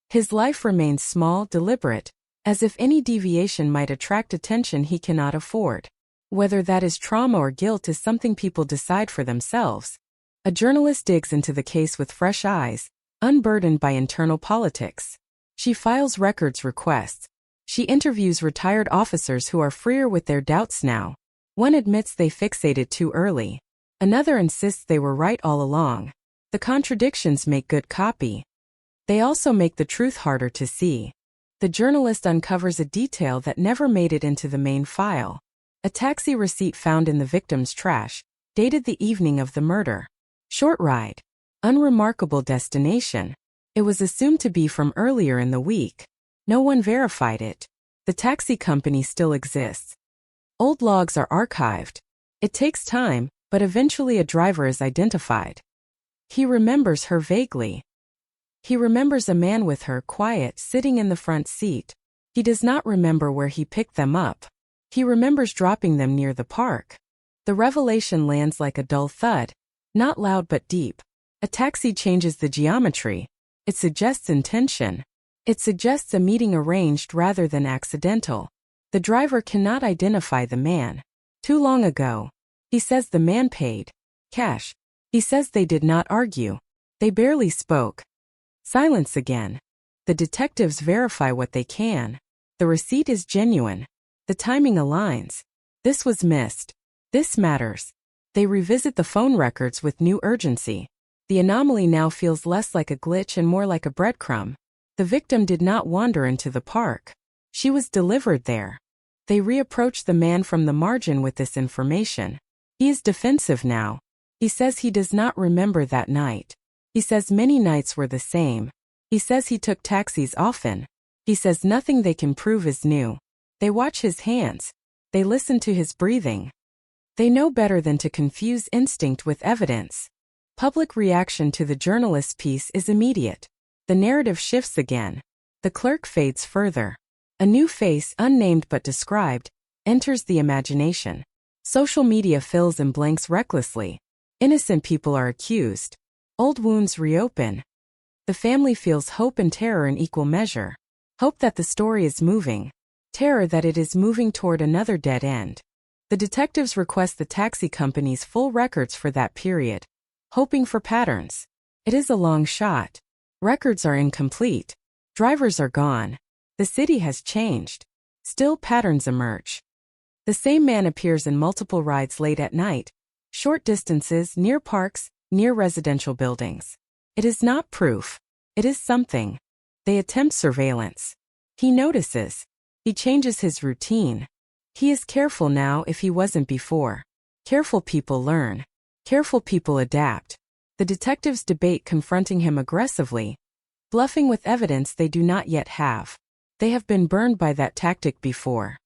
His life remains small, deliberate, as if any deviation might attract attention he cannot afford. Whether that is trauma or guilt is something people decide for themselves. A journalist digs into the case with fresh eyes, unburdened by internal politics. She files records requests. She interviews retired officers who are freer with their doubts now. One admits they fixated too early. Another insists they were right all along. The contradictions make good copy. They also make the truth harder to see. The journalist uncovers a detail that never made it into the main file. A taxi receipt found in the victim's trash, dated the evening of the murder. Short ride. Unremarkable destination. It was assumed to be from earlier in the week. No one verified it. The taxi company still exists. Old logs are archived. It takes time, but eventually a driver is identified. He remembers her vaguely. He remembers a man with her, quiet, sitting in the front seat. He does not remember where he picked them up. He remembers dropping them near the park. The revelation lands like a dull thud. Not loud but deep. A taxi changes the geometry. It suggests intention. It suggests a meeting arranged rather than accidental. The driver cannot identify the man. Too long ago. He says the man paid. Cash. He says they did not argue. They barely spoke. Silence again. The detectives verify what they can. The receipt is genuine. The timing aligns. This was missed. This matters. They revisit the phone records with new urgency. The anomaly now feels less like a glitch and more like a breadcrumb. The victim did not wander into the park. She was delivered there. They reapproach the man from the margin with this information. He is defensive now. He says he does not remember that night. He says many nights were the same. He says he took taxis often. He says nothing they can prove is new. They watch his hands. They listen to his breathing. They know better than to confuse instinct with evidence. Public reaction to the journalist's piece is immediate. The narrative shifts again. The clerk fades further. A new face, unnamed but described, enters the imagination. Social media fills in blanks recklessly. Innocent people are accused. Old wounds reopen. The family feels hope and terror in equal measure. Hope that the story is moving. Terror that it is moving toward another dead end. The detectives request the taxi company's full records for that period, hoping for patterns. It is a long shot. Records are incomplete. Drivers are gone. The city has changed. Still patterns emerge. The same man appears in multiple rides late at night, short distances, near parks, near residential buildings. It is not proof. It is something. They attempt surveillance. He notices. He changes his routine. He is careful now if he wasn't before. Careful people learn. Careful people adapt. The detectives debate confronting him aggressively, bluffing with evidence they do not yet have. They have been burned by that tactic before.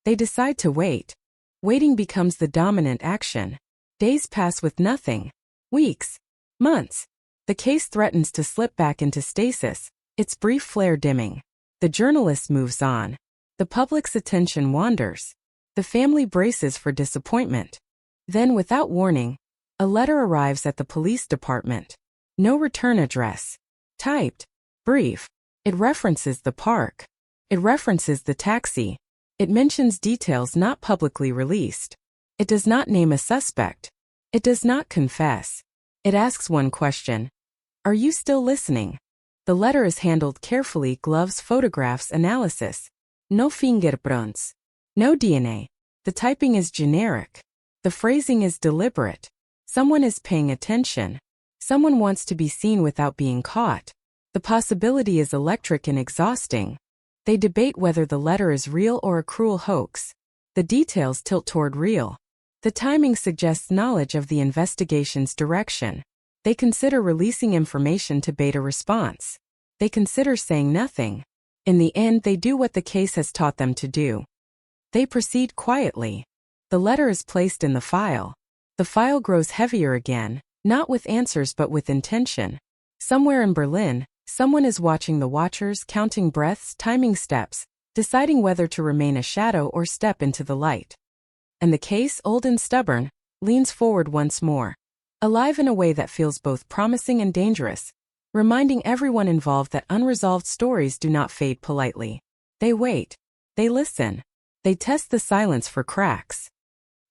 They decide to wait. Waiting becomes the dominant action. Days pass with nothing. Weeks. Months. The case threatens to slip back into stasis, its brief flare dimming. The journalist moves on. The public's attention wanders. The family braces for disappointment. Then, without warning, a letter arrives at the police department. No return address. Typed. Brief. It references the park. It references the taxi. It mentions details not publicly released. It does not name a suspect. It does not confess. It asks one question. Are you still listening? The letter is handled carefully, gloves, photographs, analysis. No fingerprints. No DNA. The typing is generic. The phrasing is deliberate. Someone is paying attention. Someone wants to be seen without being caught. The possibility is electric and exhausting. They debate whether the letter is real or a cruel hoax. The details tilt toward real. The timing suggests knowledge of the investigation's direction. They consider releasing information to bait a response. They consider saying nothing. In the end, they do what the case has taught them to do. They proceed quietly. The letter is placed in the file. The file grows heavier again, not with answers but with intention. Somewhere in Berlin, someone is watching the watchers, counting breaths, timing steps, deciding whether to remain a shadow or step into the light. And the case, old and stubborn, leans forward once more, alive in a way that feels both promising and dangerous, reminding everyone involved that unresolved stories do not fade politely. They wait. They listen. They test the silence for cracks.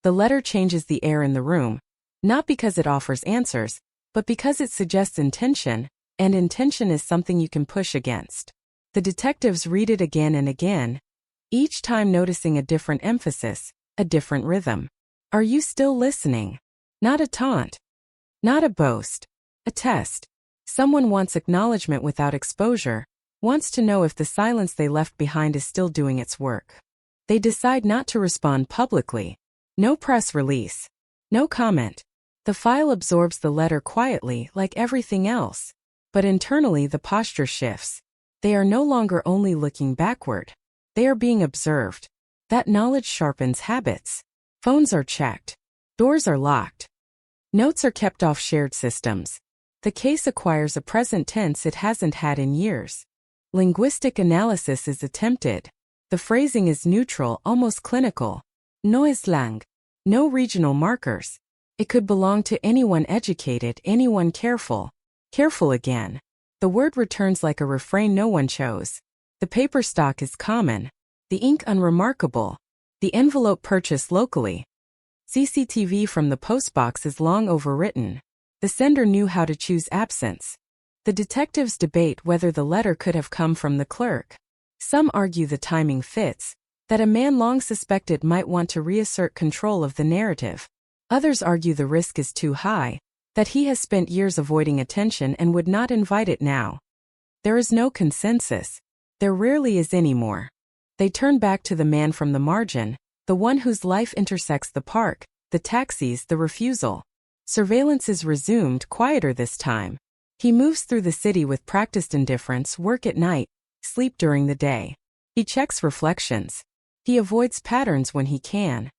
The letter changes the air in the room, not because it offers answers, but because it suggests intention, and intention is something you can push against. The detectives read it again and again, each time noticing a different emphasis, a different rhythm. Are you still listening? Not a taunt. Not a boast. A test. Someone wants acknowledgement without exposure, wants to know if the silence they left behind is still doing its work. They decide not to respond publicly. No press release. No comment. The file absorbs the letter quietly like everything else. But internally the posture shifts. They are no longer only looking backward. They are being observed. That knowledge sharpens habits. Phones are checked. Doors are locked. Notes are kept off shared systems. The case acquires a present tense it hasn't had in years. Linguistic analysis is attempted. The phrasing is neutral, almost clinical. No slang. No regional markers. It could belong to anyone educated, anyone careful. Careful again. The word returns like a refrain no one chose. The paper stock is common. The ink unremarkable. The envelope purchased locally. CCTV from the postbox is long overwritten. The sender knew how to choose absence. The detectives debate whether the letter could have come from the clerk. Some argue the timing fits, that a man long suspected might want to reassert control of the narrative. Others argue the risk is too high, that he has spent years avoiding attention and would not invite it now. There is no consensus. There rarely is any more. They turn back to the man from the margin, the one whose life intersects the park, the taxis, the refusal. Surveillance is resumed, quieter this time. He moves through the city with practiced indifference, work at night, sleep during the day. He checks reflections. He avoids patterns when he can.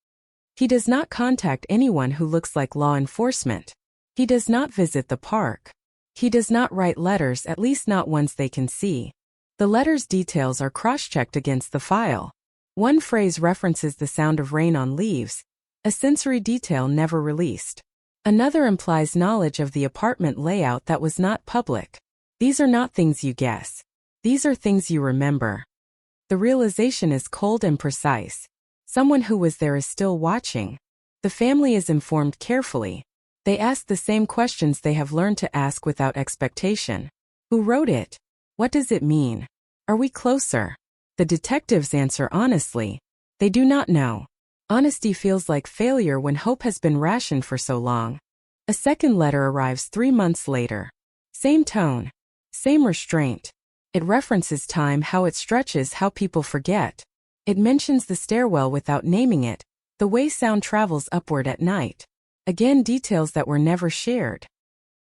He does not contact anyone who looks like law enforcement. He does not visit the park. He does not write letters, at least not ones they can see. The letter's details are cross-checked against the file. One phrase references the sound of rain on leaves, a sensory detail never released. Another implies knowledge of the apartment layout that was not public. These are not things you guess. These are things you remember. The realization is cold and precise. Someone who was there is still watching. The family is informed carefully. They ask the same questions they have learned to ask without expectation. Who wrote it? What does it mean? Are we closer? The detectives answer honestly. They do not know. Honesty feels like failure when hope has been rationed for so long. A second letter arrives 3 months later. Same tone. Same restraint. It references time, how it stretches, how people forget. It mentions the stairwell without naming it, the way sound travels upward at night. Again, details that were never shared.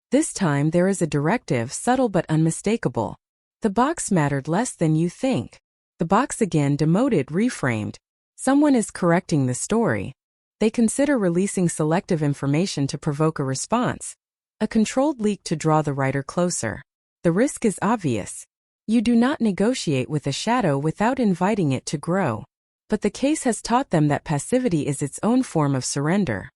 This time there is a directive, subtle but unmistakable. The box mattered less than you think. The box again, demoted, reframed. Someone is correcting the story. They consider releasing selective information to provoke a response. A controlled leak to draw the writer closer. The risk is obvious. You do not negotiate with a shadow without inviting it to grow. But the case has taught them that passivity is its own form of surrender.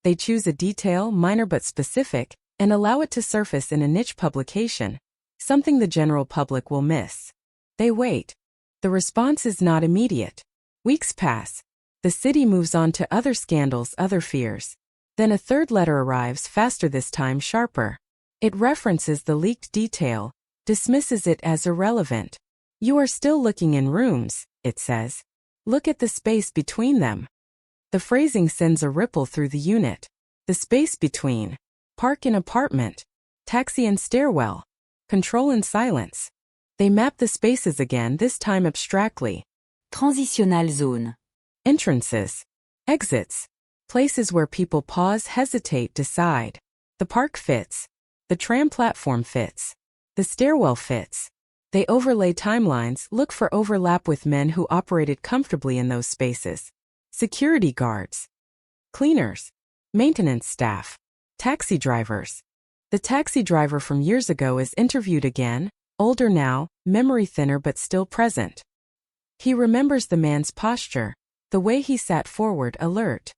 They choose a detail, minor but specific, and allow it to surface in a niche publication, something the general public will miss. They wait. The response is not immediate. Weeks pass. The city moves on to other scandals, other fears. Then a third letter arrives, faster this time, sharper. It references the leaked detail, dismisses it as irrelevant. You are still looking in rooms, it says. Look at the space between them. The phrasing sends a ripple through the unit. The space between. Park and apartment. Taxi and stairwell. Control and silence. They map the spaces again, this time abstractly. Transitional zone. Entrances. Exits. Places where people pause, hesitate, decide. The park fits. The tram platform fits. The stairwell fits. They overlay timelines, look for overlap with men who operated comfortably in those spaces. Security guards. Cleaners. Maintenance staff. Taxi drivers. The taxi driver from years ago is interviewed again, older now, memory thinner but still present. He remembers the man's posture, the way he sat forward, alert.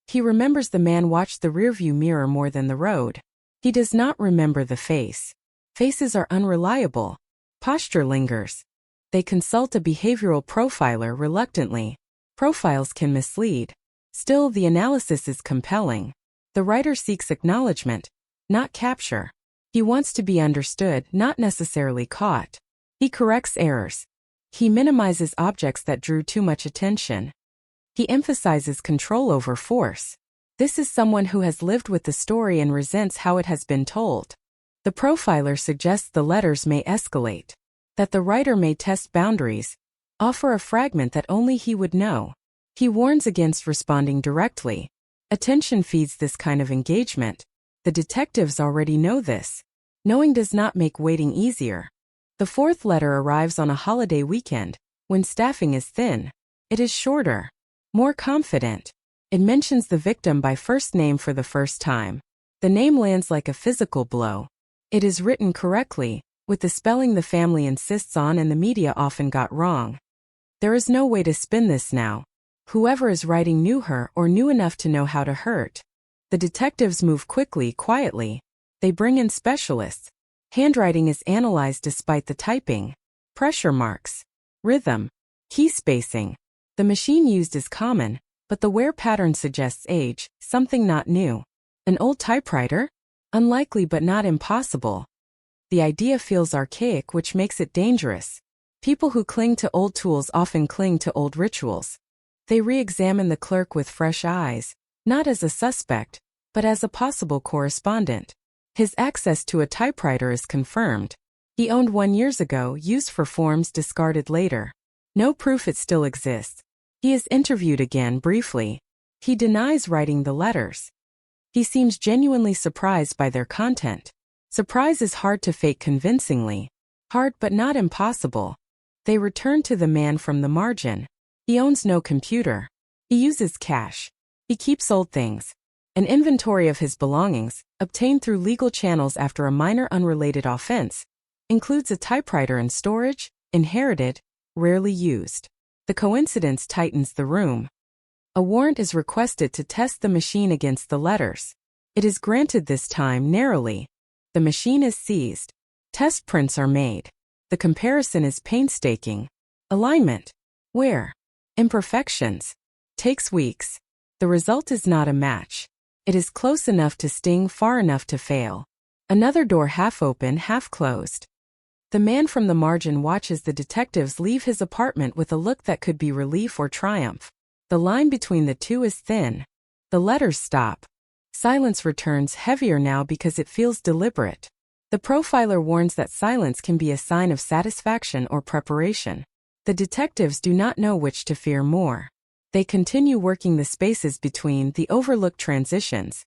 He remembers the man watched the rearview mirror more than the road. He does not remember the face. Faces are unreliable. Posture lingers. They consult a behavioral profiler reluctantly. Profiles can mislead. Still, the analysis is compelling. The writer seeks acknowledgement, not capture. He wants to be understood, not necessarily caught. He corrects errors. He minimizes objects that drew too much attention. He emphasizes control over force. This is someone who has lived with the story and resents how it has been told. The profiler suggests the letters may escalate, that the writer may test boundaries, offer a fragment that only he would know. He warns against responding directly. Attention feeds this kind of engagement. The detectives already know this. Knowing does not make waiting easier. The fourth letter arrives on a holiday weekend, when staffing is thin. It is shorter, more confident. It mentions the victim by first name for the first time. The name lands like a physical blow. It is written correctly, with the spelling the family insists on and the media often got wrong. There is no way to spin this now. Whoever is writing knew her or knew enough to know how to hurt. The detectives move quickly, quietly. They bring in specialists. Handwriting is analyzed despite the typing. Pressure marks. Rhythm. Key spacing. The machine used is common, but the wear pattern suggests age, something not new. An old typewriter? Unlikely but not impossible. The idea feels archaic, which makes it dangerous. People who cling to old tools often cling to old rituals. They re-examine the clerk with fresh eyes, not as a suspect, but as a possible correspondent. His access to a typewriter is confirmed. He owned one years ago, used for forms discarded later. No proof it still exists. He is interviewed again briefly. He denies writing the letters. He seems genuinely surprised by their content. Surprise is hard to fake convincingly. Hard but not impossible. They return to the man from the margin. He owns no computer. He uses cash. He keeps old things. An inventory of his belongings, obtained through legal channels after a minor unrelated offense, includes a typewriter in storage, inherited, rarely used. The coincidence tightens the room. A warrant is requested to test the machine against the letters. It is granted this time narrowly. The machine is seized. Test prints are made. The comparison is painstaking. Alignment. Where? Imperfections. Takes weeks. The result is not a match. It is close enough to sting, far enough to fail. Another door half open, half closed. The man from the margin watches the detectives leave his apartment with a look that could be relief or triumph. The line between the two is thin. The letters stop. Silence returns, heavier now because it feels deliberate. The profiler warns that silence can be a sign of satisfaction or preparation. The detectives do not know which to fear more. They continue working the spaces between the overlooked transitions.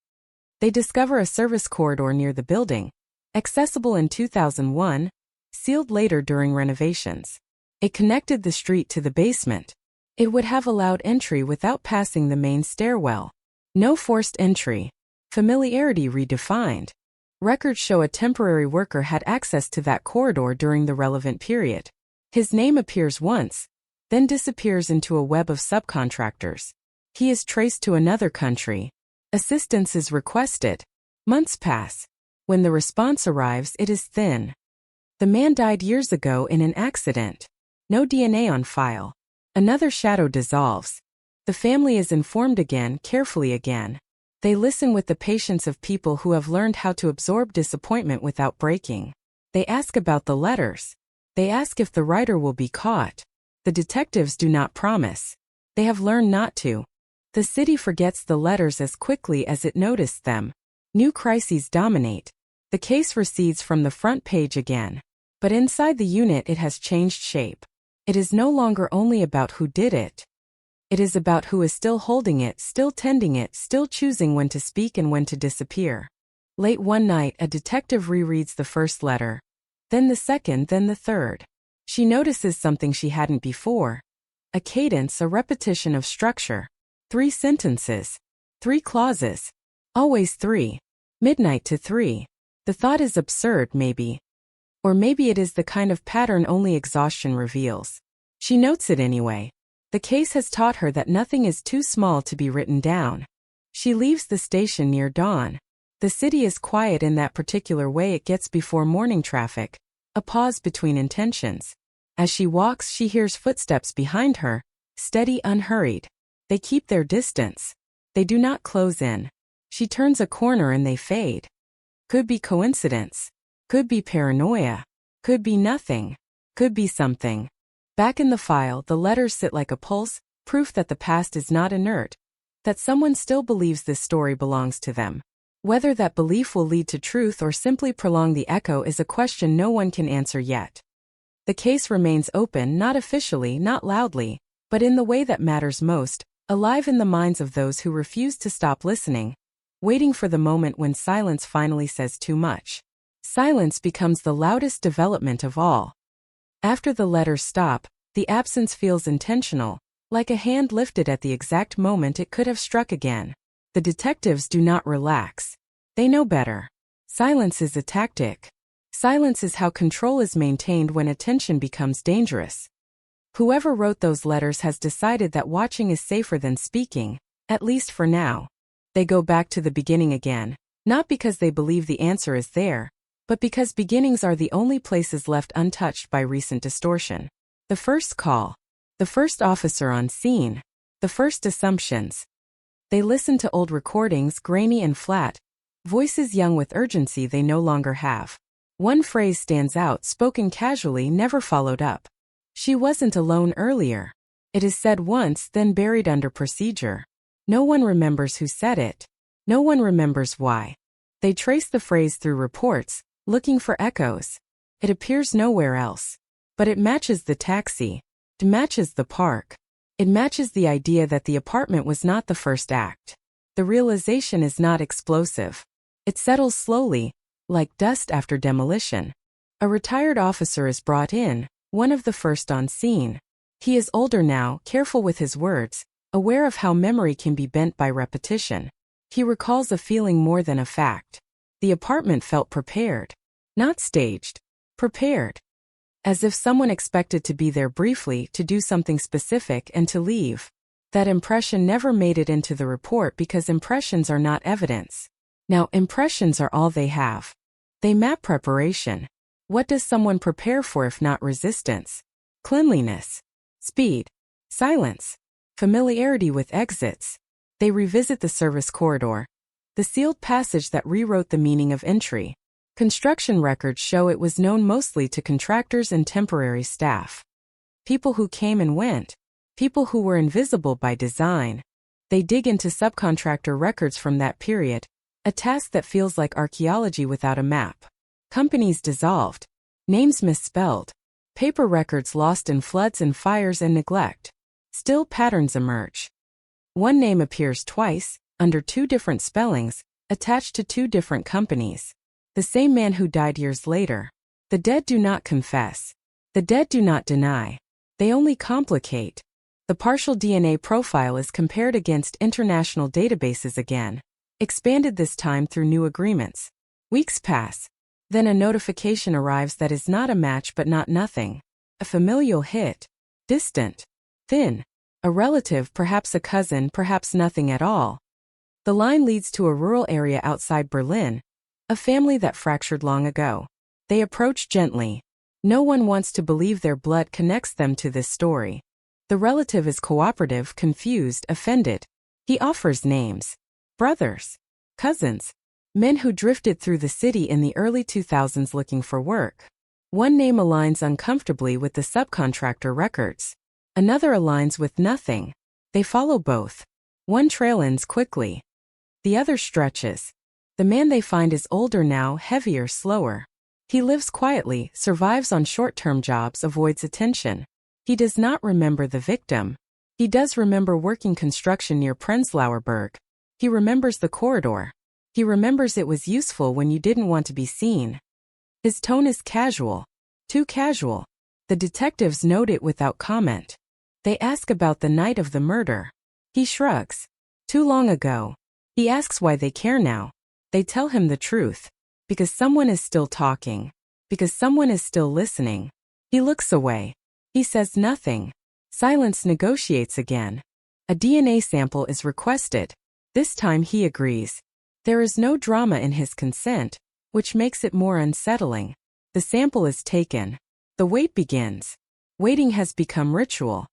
They discover a service corridor near the building, accessible in 2001, sealed later during renovations. It connected the street to the basement. It would have allowed entry without passing the main stairwell. No forced entry. Familiarity redefined. Records show a temporary worker had access to that corridor during the relevant period. His name appears once, then disappears into a web of subcontractors. He is traced to another country. Assistance is requested. Months pass. When the response arrives, it is thin. The man died years ago in an accident. No DNA on file. Another shadow dissolves. The family is informed again, carefully again. They listen with the patience of people who have learned how to absorb disappointment without breaking. They ask about the letters. They ask if the writer will be caught. The detectives do not promise. They have learned not to. The city forgets the letters as quickly as it noticed them. New crises dominate. The case recedes from the front page again. But inside the unit it has changed shape. It is no longer only about who did it. It is about who is still holding it, still tending it, still choosing when to speak and when to disappear. Late one night, a detective rereads the first letter. Then the second, then the third. She notices something she hadn't before. A cadence, a repetition of structure. 3 sentences. 3 clauses. Always 3. Midnight to 3. The thought is absurd, maybe. Or maybe it is the kind of pattern only exhaustion reveals. She notes it anyway. The case has taught her that nothing is too small to be written down. She leaves the station near dawn. The city is quiet in that particular way it gets before morning traffic. A pause between intentions. As she walks, she hears footsteps behind her, steady, unhurried. They keep their distance. They do not close in. She turns a corner and they fade. Could be coincidence. Could be paranoia. Could be nothing. Could be something. Back in the file, the letters sit like a pulse, proof that the past is not inert, that someone still believes this story belongs to them. Whether that belief will lead to truth or simply prolong the echo is a question no one can answer yet. The case remains open, not officially, not loudly, but in the way that matters most, alive in the minds of those who refuse to stop listening, waiting for the moment when silence finally says too much. Silence becomes the loudest development of all. After the letters stop, the absence feels intentional, like a hand lifted at the exact moment it could have struck again. The detectives do not relax. They know better. Silence is a tactic. Silence is how control is maintained when attention becomes dangerous. Whoever wrote those letters has decided that watching is safer than speaking, at least for now. They go back to the beginning again, not because they believe the answer is there, but because beginnings are the only places left untouched by recent distortion. The first call. The first officer on scene. The first assumptions. They listen to old recordings, grainy and flat, voices young with urgency they no longer have. One phrase stands out, spoken casually, never followed up. She wasn't alone earlier. It is said once, then buried under procedure. No one remembers who said it. No one remembers why. They trace the phrase through reports, looking for echoes. It appears nowhere else. But it matches the taxi. It matches the park. It matches the idea that the apartment was not the first act. The realization is not explosive. It settles slowly, like dust after demolition. A retired officer is brought in, one of the first on scene. He is older now, careful with his words, aware of how memory can be bent by repetition. He recalls a feeling more than a fact. The apartment felt prepared. Not staged. Prepared. As if someone expected to be there briefly, to do something specific, and to leave. That impression never made it into the report because impressions are not evidence. Now, impressions are all they have. They map preparation. What does someone prepare for if not resistance? Cleanliness. Speed. Silence. Familiarity with exits. They revisit the service corridor. The sealed passage that rewrote the meaning of entry. Construction records show it was known mostly to contractors and temporary staff. People who came and went. People who were invisible by design. They dig into subcontractor records from that period, a task that feels like archaeology without a map. Companies dissolved. Names misspelled. Paper records lost in floods and fires and neglect. Still patterns emerge. One name appears twice, under two different spellings, attached to two different companies. The same man who died years later. The dead do not confess. The dead do not deny. They only complicate. The partial DNA profile is compared against international databases again. Expanded this time through new agreements. Weeks pass. Then a notification arrives that is not a match but not nothing. A familial hit. Distant. Thin. A relative, perhaps a cousin, perhaps nothing at all. The line leads to a rural area outside Berlin. A family that fractured long ago. They approach gently. No one wants to believe their blood connects them to this story. The relative is cooperative, confused, offended. He offers names. Brothers. Cousins. Men who drifted through the city in the early 2000s looking for work. One name aligns uncomfortably with the subcontractor records. Another aligns with nothing. They follow both. One trail ends quickly. The other stretches. The man they find is older now, heavier, slower. He lives quietly, survives on short-term jobs, avoids attention. He does not remember the victim. He does remember working construction near Prenzlauer Berg. He remembers the corridor. He remembers it was useful when you didn't want to be seen. His tone is casual. Too casual. The detectives note it without comment. They ask about the night of the murder. He shrugs. Too long ago. He asks why they care now. They tell him the truth. Because someone is still talking. Because someone is still listening. He looks away. He says nothing. Silence negotiates again. A DNA sample is requested. This time he agrees. There is no drama in his consent, which makes it more unsettling. The sample is taken. The wait begins. Waiting has become ritual.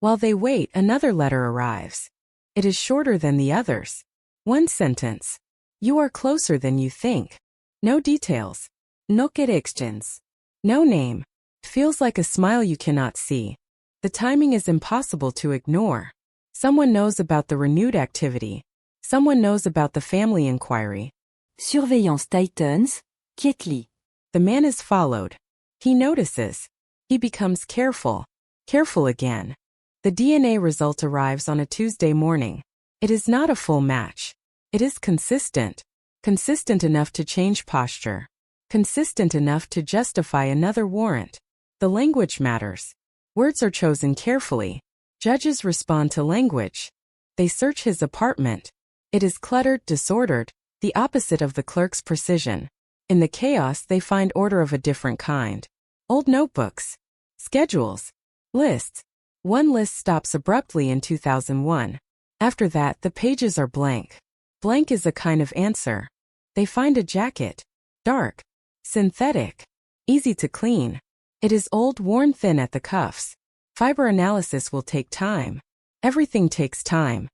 While they wait, another letter arrives. It is shorter than the others. One sentence. You are closer than you think. No details. No questions. No name. Feels like a smile you cannot see. The timing is impossible to ignore. Someone knows about the renewed activity. Someone knows about the family inquiry. Surveillance Titans, Kietli. The man is followed. He notices. He becomes careful. Careful again. The DNA result arrives on a Tuesday morning. It is not a full match. It is consistent. Consistent enough to change posture. Consistent enough to justify another warrant. The language matters. Words are chosen carefully. Judges respond to language. They search his apartment. It is cluttered, disordered, the opposite of the clerk's precision. In the chaos, they find order of a different kind. Old notebooks. Schedules. Lists. One list stops abruptly in 2001. After that, the pages are blank. Blank is a kind of answer. They find a jacket. Dark. Synthetic. Easy to clean. It is old, worn thin at the cuffs. Fiber analysis will take time. Everything takes time.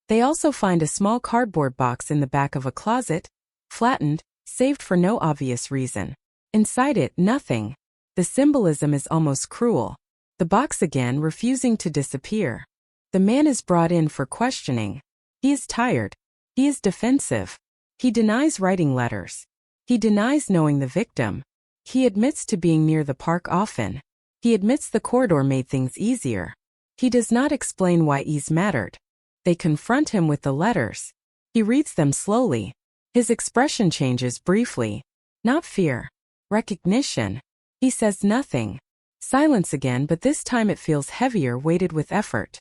They also find a small cardboard box in the back of a closet, flattened, saved for no obvious reason. Inside it, nothing. The symbolism is almost cruel. The box again refusing to disappear. The man is brought in for questioning. He is tired. He is defensive. He denies writing letters. He denies knowing the victim. He admits to being near the park often. He admits the corridor made things easier. He does not explain why E's mattered. They confront him with the letters. He reads them slowly. His expression changes briefly. Not fear. Recognition. He says nothing. Silence again, but this time it feels heavier, weighted with effort.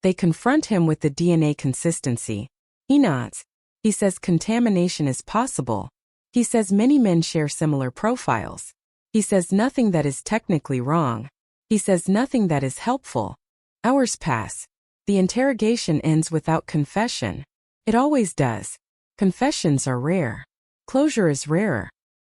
They confront him with the DNA consistency. He nods. He says contamination is possible. He says many men share similar profiles. He says nothing that is technically wrong. He says nothing that is helpful. Hours pass. The interrogation ends without confession. It always does. Confessions are rare. Closure is rarer.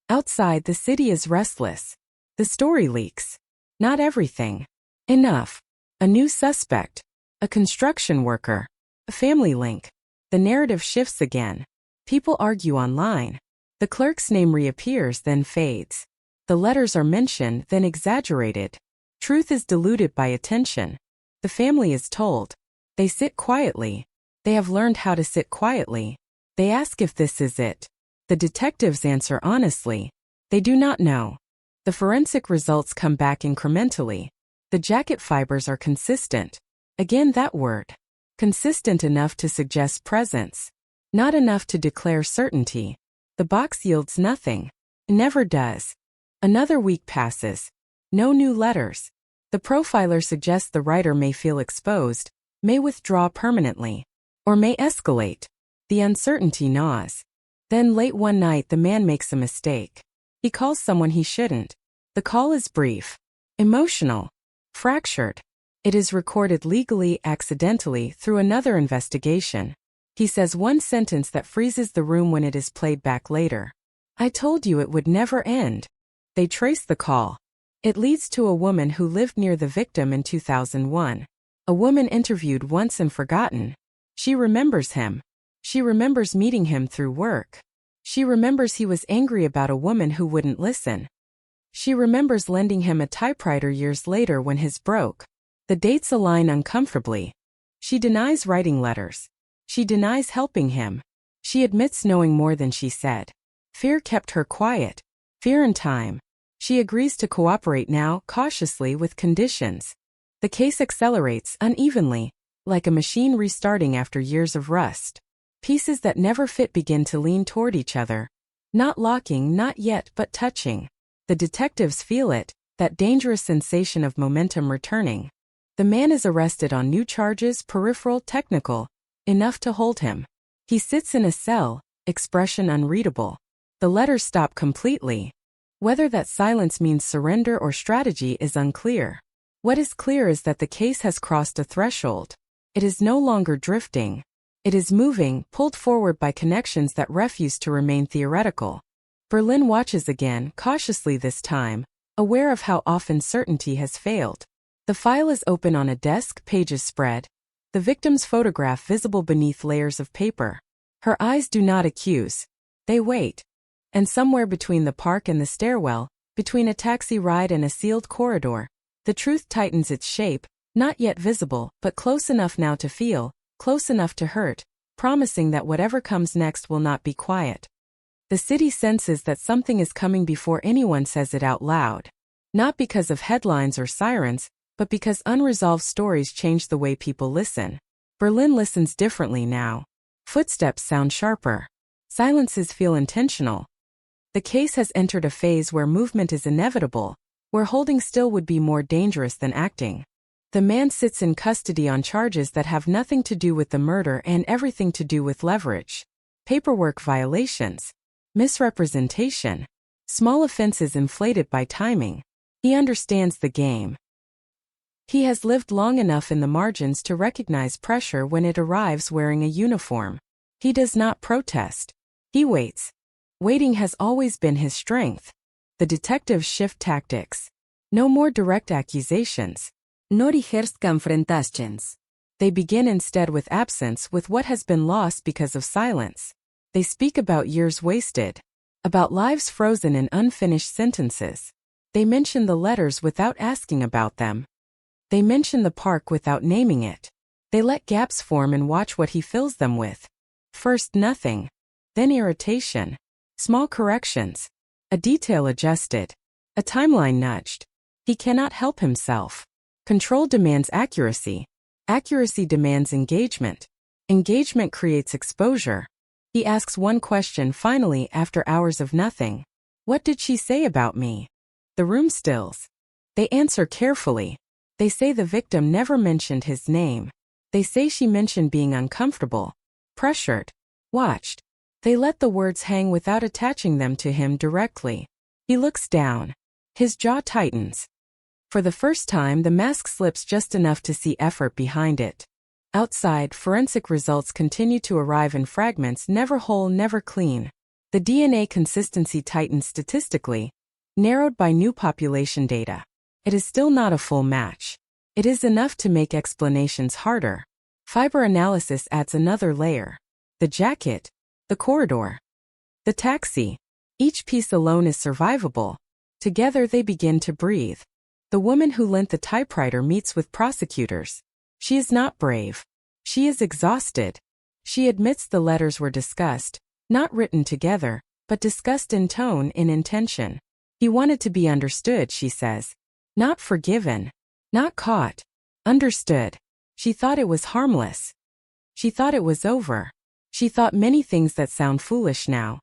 Outside, the city is restless. The story leaks. Not everything. Enough. A new suspect. A construction worker. A family link. The narrative shifts again. People argue online. The clerk's name reappears, then fades. The letters are mentioned, then exaggerated. Truth is diluted by attention. The family is told. They sit quietly. They have learned how to sit quietly. They ask if this is it. The detectives answer honestly. They do not know. The forensic results come back incrementally. The jacket fibers are consistent. Again that word. Consistent enough to suggest presence. Not enough to declare certainty. The box yields nothing. It never does. Another week passes. No new letters. The profiler suggests the writer may feel exposed, may withdraw permanently, or may escalate. The uncertainty gnaws. Then late one night the man makes a mistake. He calls someone he shouldn't. The call is brief, emotional, fractured. It is recorded legally, accidentally, through another investigation. He says one sentence that freezes the room when it is played back later. I told you it would never end. They trace the call. It leads to a woman who lived near the victim in 2001. A woman interviewed once and forgotten. She remembers him. She remembers meeting him through work. She remembers he was angry about a woman who wouldn't listen. She remembers lending him a typewriter years later when his broke. The dates align uncomfortably. She denies writing letters. She denies helping him. She admits knowing more than she said. Fear kept her quiet. Fear and time. She agrees to cooperate now, cautiously, with conditions. The case accelerates unevenly, like a machine restarting after years of rust. Pieces that never fit begin to lean toward each other. Not locking, not yet, but touching. The detectives feel it, that dangerous sensation of momentum returning. The man is arrested on new charges, peripheral, technical, enough to hold him. He sits in a cell, expression unreadable. The letters stop completely. Whether that silence means surrender or strategy is unclear. What is clear is that the case has crossed a threshold. It is no longer drifting. It is moving, pulled forward by connections that refuse to remain theoretical. Berlin watches again, cautiously this time, aware of how often certainty has failed. The file is open on a desk, pages spread. The victim's photograph visible beneath layers of paper. Her eyes do not accuse. They wait. And somewhere between the park and the stairwell, between a taxi ride and a sealed corridor, the truth tightens its shape, not yet visible, but close enough now to feel, close enough to hurt, promising that whatever comes next will not be quiet. The city senses that something is coming before anyone says it out loud. Not because of headlines or sirens, but because unresolved stories change the way people listen. Berlin listens differently now. Footsteps sound sharper. Silences feel intentional. The case has entered a phase where movement is inevitable, where holding still would be more dangerous than acting. The man sits in custody on charges that have nothing to do with the murder and everything to do with leverage. Paperwork violations. Misrepresentation. Small offenses inflated by timing. He understands the game. He has lived long enough in the margins to recognize pressure when it arrives wearing a uniform. He does not protest. He waits. Waiting has always been his strength. The detectives shift tactics. No more direct accusations. No rehearsed confrontations. They begin instead with absence, with what has been lost because of silence. They speak about years wasted. About lives frozen in unfinished sentences. They mention the letters without asking about them. They mention the park without naming it. They let gaps form and watch what he fills them with. First nothing. Then irritation. Small corrections. A detail adjusted. A timeline nudged. He cannot help himself. Control demands accuracy. Accuracy demands engagement. Engagement creates exposure. He asks one question finally after hours of nothing. What did she say about me? The room stills. They answer carefully. They say the victim never mentioned his name. They say she mentioned being uncomfortable, pressured, watched. They let the words hang without attaching them to him directly. He looks down. His jaw tightens. For the first time, the mask slips just enough to see effort behind it. Outside, forensic results continue to arrive in fragments, never whole, never clean. The DNA consistency tightens statistically, narrowed by new population data. It is still not a full match. It is enough to make explanations harder. Fiber analysis adds another layer. The jacket, the corridor, the taxi. Each piece alone is survivable. Together they begin to breathe. The woman who lent the typewriter meets with prosecutors. She is not brave. She is exhausted. She admits the letters were discussed, not written together, but discussed in tone, in intention. He wanted to be understood, she says. Not forgiven. Not caught. Understood. She thought it was harmless. She thought it was over. She thought many things that sound foolish now.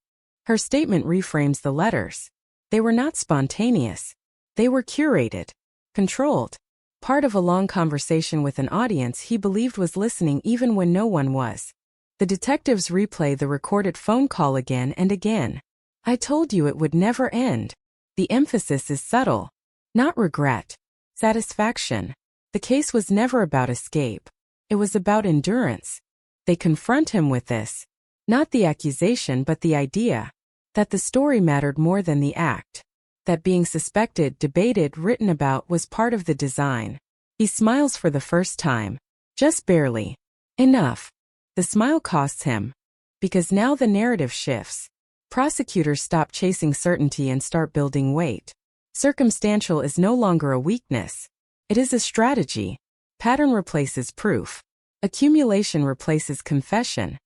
Her statement reframes the letters. They were not spontaneous. They were curated, controlled. Part of a long conversation with an audience he believed was listening even when no one was. The detectives replay the recorded phone call again and again. I told you it would never end. The emphasis is subtle. Not regret. Satisfaction. The case was never about escape. It was about endurance. They confront him with this. Not the accusation but the idea. That the story mattered more than the act. That being suspected, debated, written about was part of the design. He smiles for the first time. Just barely. Enough. The smile costs him. Because now the narrative shifts. Prosecutors stop chasing certainty and start building weight. Circumstantial is no longer a weakness. It is a strategy. Pattern replaces proof. Accumulation replaces confession.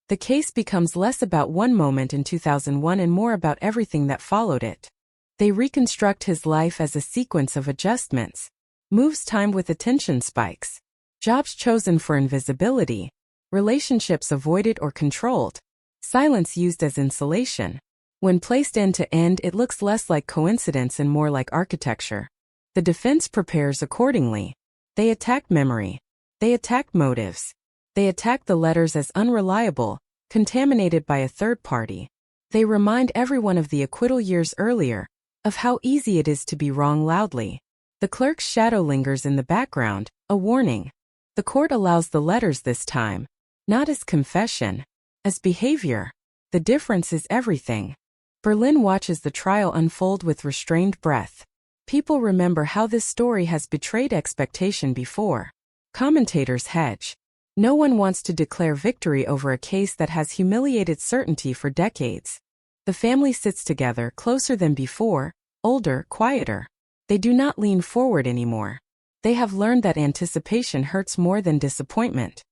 The case becomes less about one moment in 2001 and more about everything that followed it. They reconstruct his life as a sequence of adjustments. Moves timed with attention spikes. Jobs chosen for invisibility. Relationships avoided or controlled. Silence used as insulation. When placed end to end, it looks less like coincidence and more like architecture. The defense prepares accordingly. They attack memory. They attack motives. They attack the letters as unreliable, contaminated by a third party. They remind everyone of the acquittal years earlier, of how easy it is to be wrong loudly. The clerk's shadow lingers in the background, a warning. The court allows the letters this time, not as confession, as behavior. The difference is everything. Berlin watches the trial unfold with restrained breath. People remember how this story has betrayed expectation before. Commentators hedge. No one wants to declare victory over a case that has humiliated certainty for decades. The family sits together, closer than before, older, quieter. They do not lean forward anymore. They have learned that anticipation hurts more than disappointment.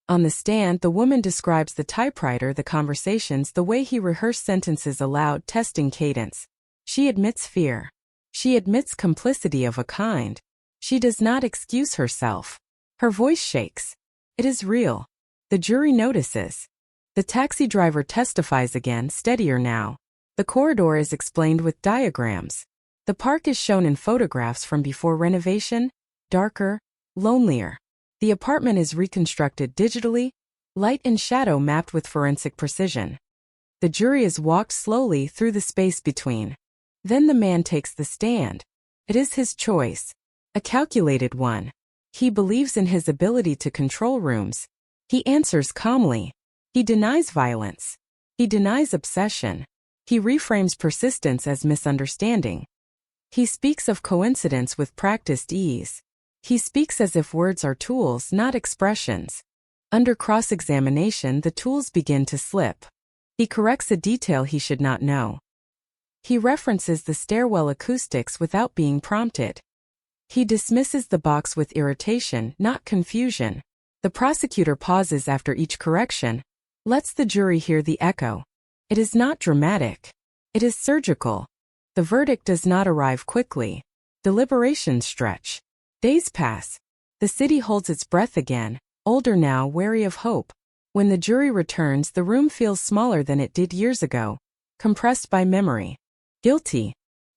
On the stand, the woman describes the typewriter, the conversations, the way he rehearsed sentences aloud, testing cadence. She admits fear. She admits complicity of a kind. She does not excuse herself. Her voice shakes. It is real. The jury notices. The taxi driver testifies again, steadier now. The corridor is explained with diagrams. The park is shown in photographs from before renovation, darker, lonelier. The apartment is reconstructed digitally, light and shadow mapped with forensic precision. The jury is walked slowly through the space between. Then the man takes the stand. It is his choice. A calculated one. He believes in his ability to control rooms. He answers calmly. He denies violence. He denies obsession. He reframes persistence as misunderstanding. He speaks of coincidence with practiced ease. He speaks as if words are tools, not expressions. Under cross-examination, the tools begin to slip. He corrects a detail he should not know. He references the stairwell acoustics without being prompted. He dismisses the box with irritation, not confusion. The prosecutor pauses after each correction, lets the jury hear the echo. It is not dramatic. It is surgical. The verdict does not arrive quickly. Deliberations stretch. Days pass. The city holds its breath again, older now, wary of hope. When the jury returns, the room feels smaller than it did years ago, compressed by memory. Guilty.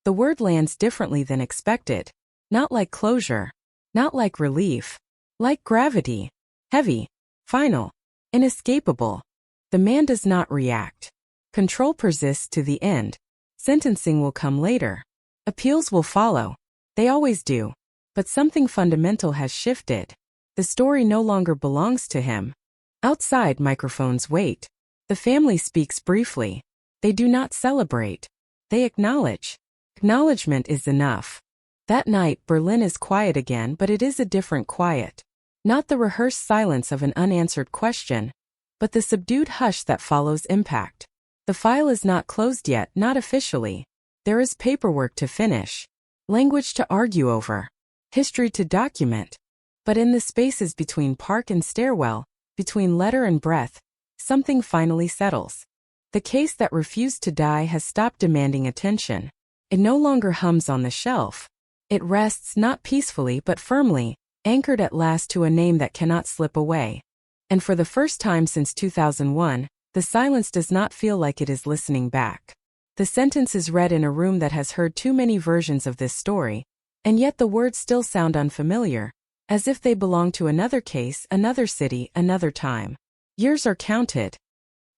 The word lands differently than expected. Not like closure. Not like relief. Like gravity. Heavy. Final. Inescapable. The man does not react. Control persists to the end. Sentencing will come later. Appeals will follow. They always do. But something fundamental has shifted. The story no longer belongs to him. Outside, microphones wait. The family speaks briefly. They do not celebrate. They acknowledge. Acknowledgement is enough. That night, Berlin is quiet again, but it is a different quiet. Not the rehearsed silence of an unanswered question, but the subdued hush that follows impact. The file is not closed yet, not officially. There is paperwork to finish. Language to argue over. History to document. But in the spaces between park and stairwell, between letter and breath, something finally settles. The case that refused to die has stopped demanding attention. It no longer hums on the shelf. It rests not peacefully but firmly, anchored at last to a name that cannot slip away. And for the first time since 2001, the silence does not feel like it is listening back. The sentence is read in a room that has heard too many versions of this story, and yet the words still sound unfamiliar, as if they belong to another case, another city, another time. Years are counted.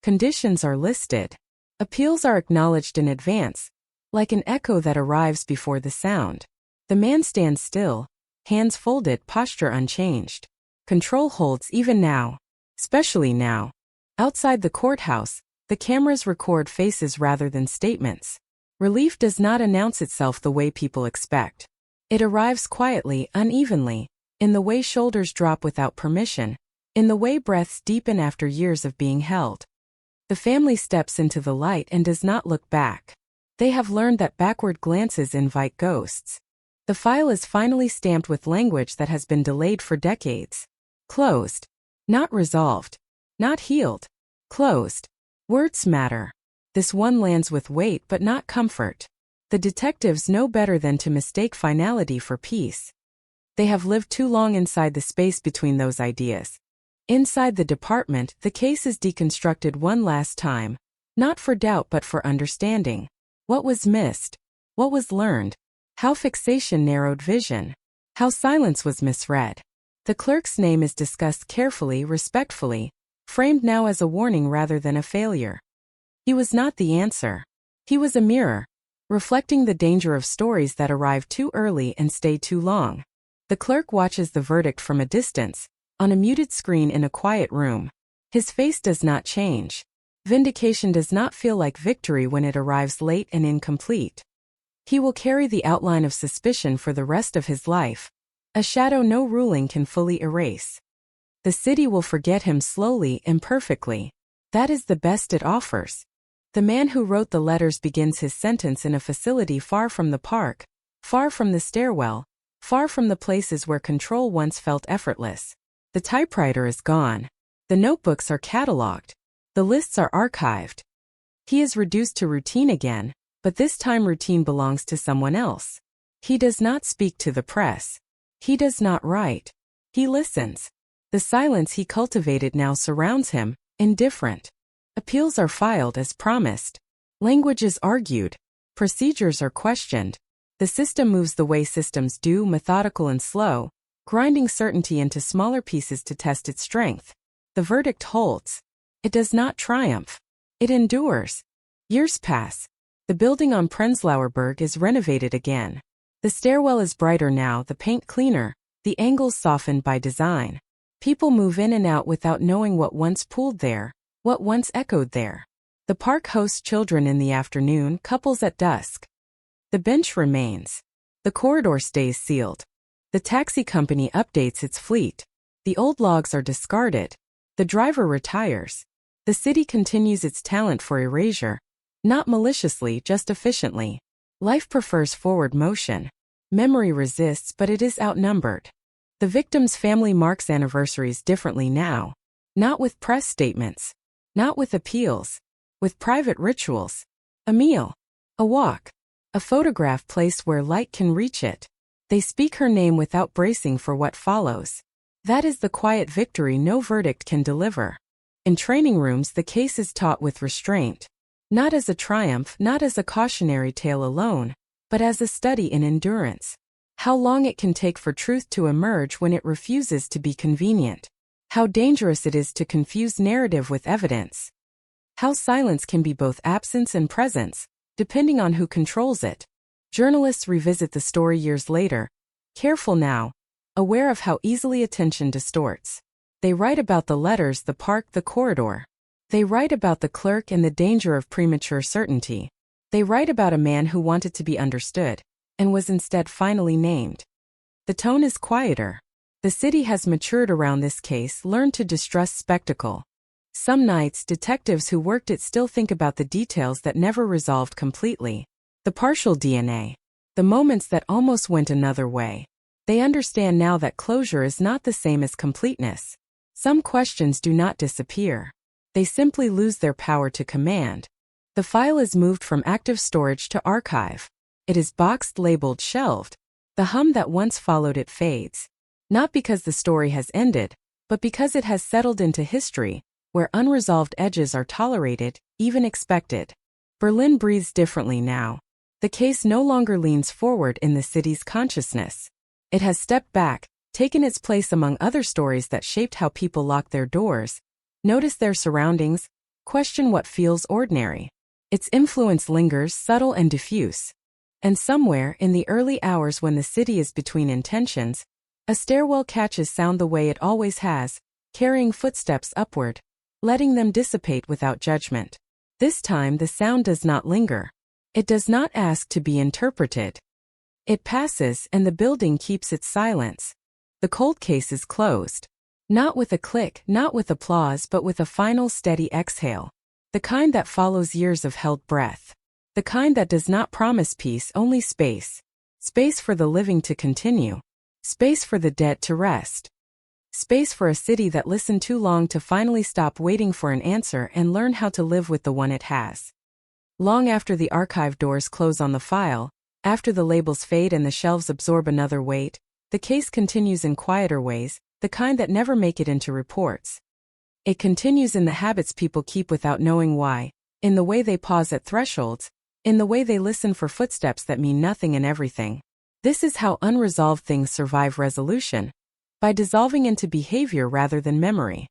Conditions are listed. Appeals are acknowledged in advance, like an echo that arrives before the sound. The man stands still, hands folded, posture unchanged. Control holds even now, especially now. Outside the courthouse, the cameras record faces rather than statements. Relief does not announce itself the way people expect. It arrives quietly, unevenly, in the way shoulders drop without permission, in the way breaths deepen after years of being held. The family steps into the light and does not look back. They have learned that backward glances invite ghosts. The file is finally stamped with language that has been delayed for decades. Closed. Not resolved. Not healed. Closed. Words matter. This one lands with weight but not comfort. The detectives know better than to mistake finality for peace. They have lived too long inside the space between those ideas. Inside the department, the case is deconstructed one last time, not for doubt but for understanding. What was missed? What was learned? How fixation narrowed vision? How silence was misread? The clerk's name is discussed carefully, respectfully, framed now as a warning rather than a failure. He was not the answer. He was a mirror, reflecting the danger of stories that arrive too early and stay too long. The clerk watches the verdict from a distance, on a muted screen in a quiet room. His face does not change. Vindication does not feel like victory when it arrives late and incomplete. He will carry the outline of suspicion for the rest of his life, a shadow no ruling can fully erase. The city will forget him slowly, imperfectly. That is the best it offers. The man who wrote the letters begins his sentence in a facility far from the park, far from the stairwell, far from the places where control once felt effortless. The typewriter is gone. The notebooks are catalogued. The lists are archived. He is reduced to routine again, but this time routine belongs to someone else. He does not speak to the press. He does not write. He listens. The silence he cultivated now surrounds him, indifferent. Appeals are filed as promised. Language is argued. Procedures are questioned. The system moves the way systems do, methodical and slow, grinding certainty into smaller pieces to test its strength. The verdict holds. It does not triumph. It endures. Years pass. The building on Prenzlauer Berg is renovated again. The stairwell is brighter now, the paint cleaner, the angles softened by design. People move in and out without knowing what once pooled there, what once echoed there. The park hosts children in the afternoon, couples at dusk. The bench remains. The corridor stays sealed. The taxi company updates its fleet. The old logs are discarded. The driver retires. The city continues its talent for erasure. Not maliciously, just efficiently. Life prefers forward motion. Memory resists, but it is outnumbered. The victim's family marks anniversaries differently now. Not with press statements. Not with appeals. With private rituals. A meal. A walk. A photograph placed where light can reach it. They speak her name without bracing for what follows. That is the quiet victory no verdict can deliver. In training rooms, the case is taught with restraint. Not as a triumph, not as a cautionary tale alone, but as a study in endurance. How long it can take for truth to emerge when it refuses to be convenient. How dangerous it is to confuse narrative with evidence. How silence can be both absence and presence, depending on who controls it. Journalists revisit the story years later, careful now, aware of how easily attention distorts. They write about the letters, the park, the corridor. They write about the clerk and the danger of premature certainty. They write about a man who wanted to be understood, and was instead finally named. The tone is quieter. The city has matured around this case, learned to distrust spectacle. Some nights, detectives who worked it still think about the details that never resolved completely. The partial DNA. The moments that almost went another way. They understand now that closure is not the same as completeness. Some questions do not disappear. They simply lose their power to command. The file is moved from active storage to archive. It is boxed, labeled, shelved. The hum that once followed it fades. Not because the story has ended, but because it has settled into history, where unresolved edges are tolerated, even expected. Berlin breathes differently now. The case no longer leans forward in the city's consciousness. It has stepped back, taken its place among other stories that shaped how people lock their doors, notice their surroundings, question what feels ordinary. Its influence lingers, subtle and diffuse. And somewhere, in the early hours when the city is between intentions, a stairwell catches sound the way it always has, carrying footsteps upward, letting them dissipate without judgment. This time the sound does not linger. It does not ask to be interpreted. It passes, and the building keeps its silence. The cold case is closed. Not with a click, not with applause, but with a final steady exhale. The kind that follows years of held breath. The kind that does not promise peace, only space. Space for the living to continue. Space for the dead to rest. Space for a city that listened too long to finally stop waiting for an answer and learn how to live with the one it has. Long after the archive doors close on the file, after the labels fade and the shelves absorb another weight, the case continues in quieter ways, the kind that never make it into reports. It continues in the habits people keep without knowing why, in the way they pause at thresholds, in the way they listen for footsteps that mean nothing and everything. This is how unresolved things survive resolution, by dissolving into behavior rather than memory.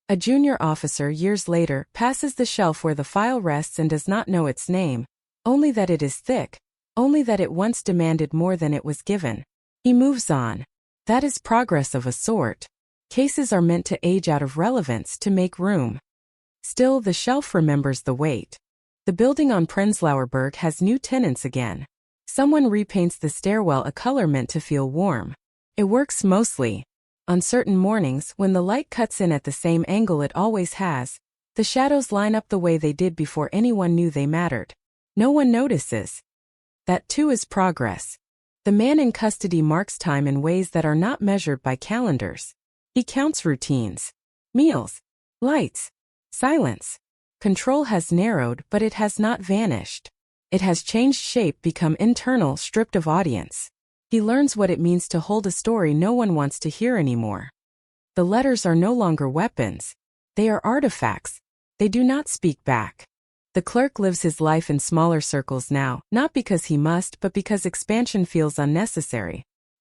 A junior officer, years later, passes the shelf where the file rests and does not know its name, only that it is thick, only that it once demanded more than it was given. He moves on. That is progress of a sort. Cases are meant to age out of relevance to make room. Still, the shelf remembers the weight. The building on Prenzlauer Berg has new tenants again. Someone repaints the stairwell a color meant to feel warm. It works mostly. On certain mornings, when the light cuts in at the same angle it always has, the shadows line up the way they did before anyone knew they mattered. No one notices. That too is progress. The man in custody marks time in ways that are not measured by calendars. He counts routines. Meals. Lights. Silence. Control has narrowed, but it has not vanished. It has changed shape, become internal, stripped of audience. He learns what it means to hold a story no one wants to hear anymore. The letters are no longer weapons. They are artifacts. They do not speak back. The clerk lives his life in smaller circles now, not because he must, but because expansion feels unnecessary.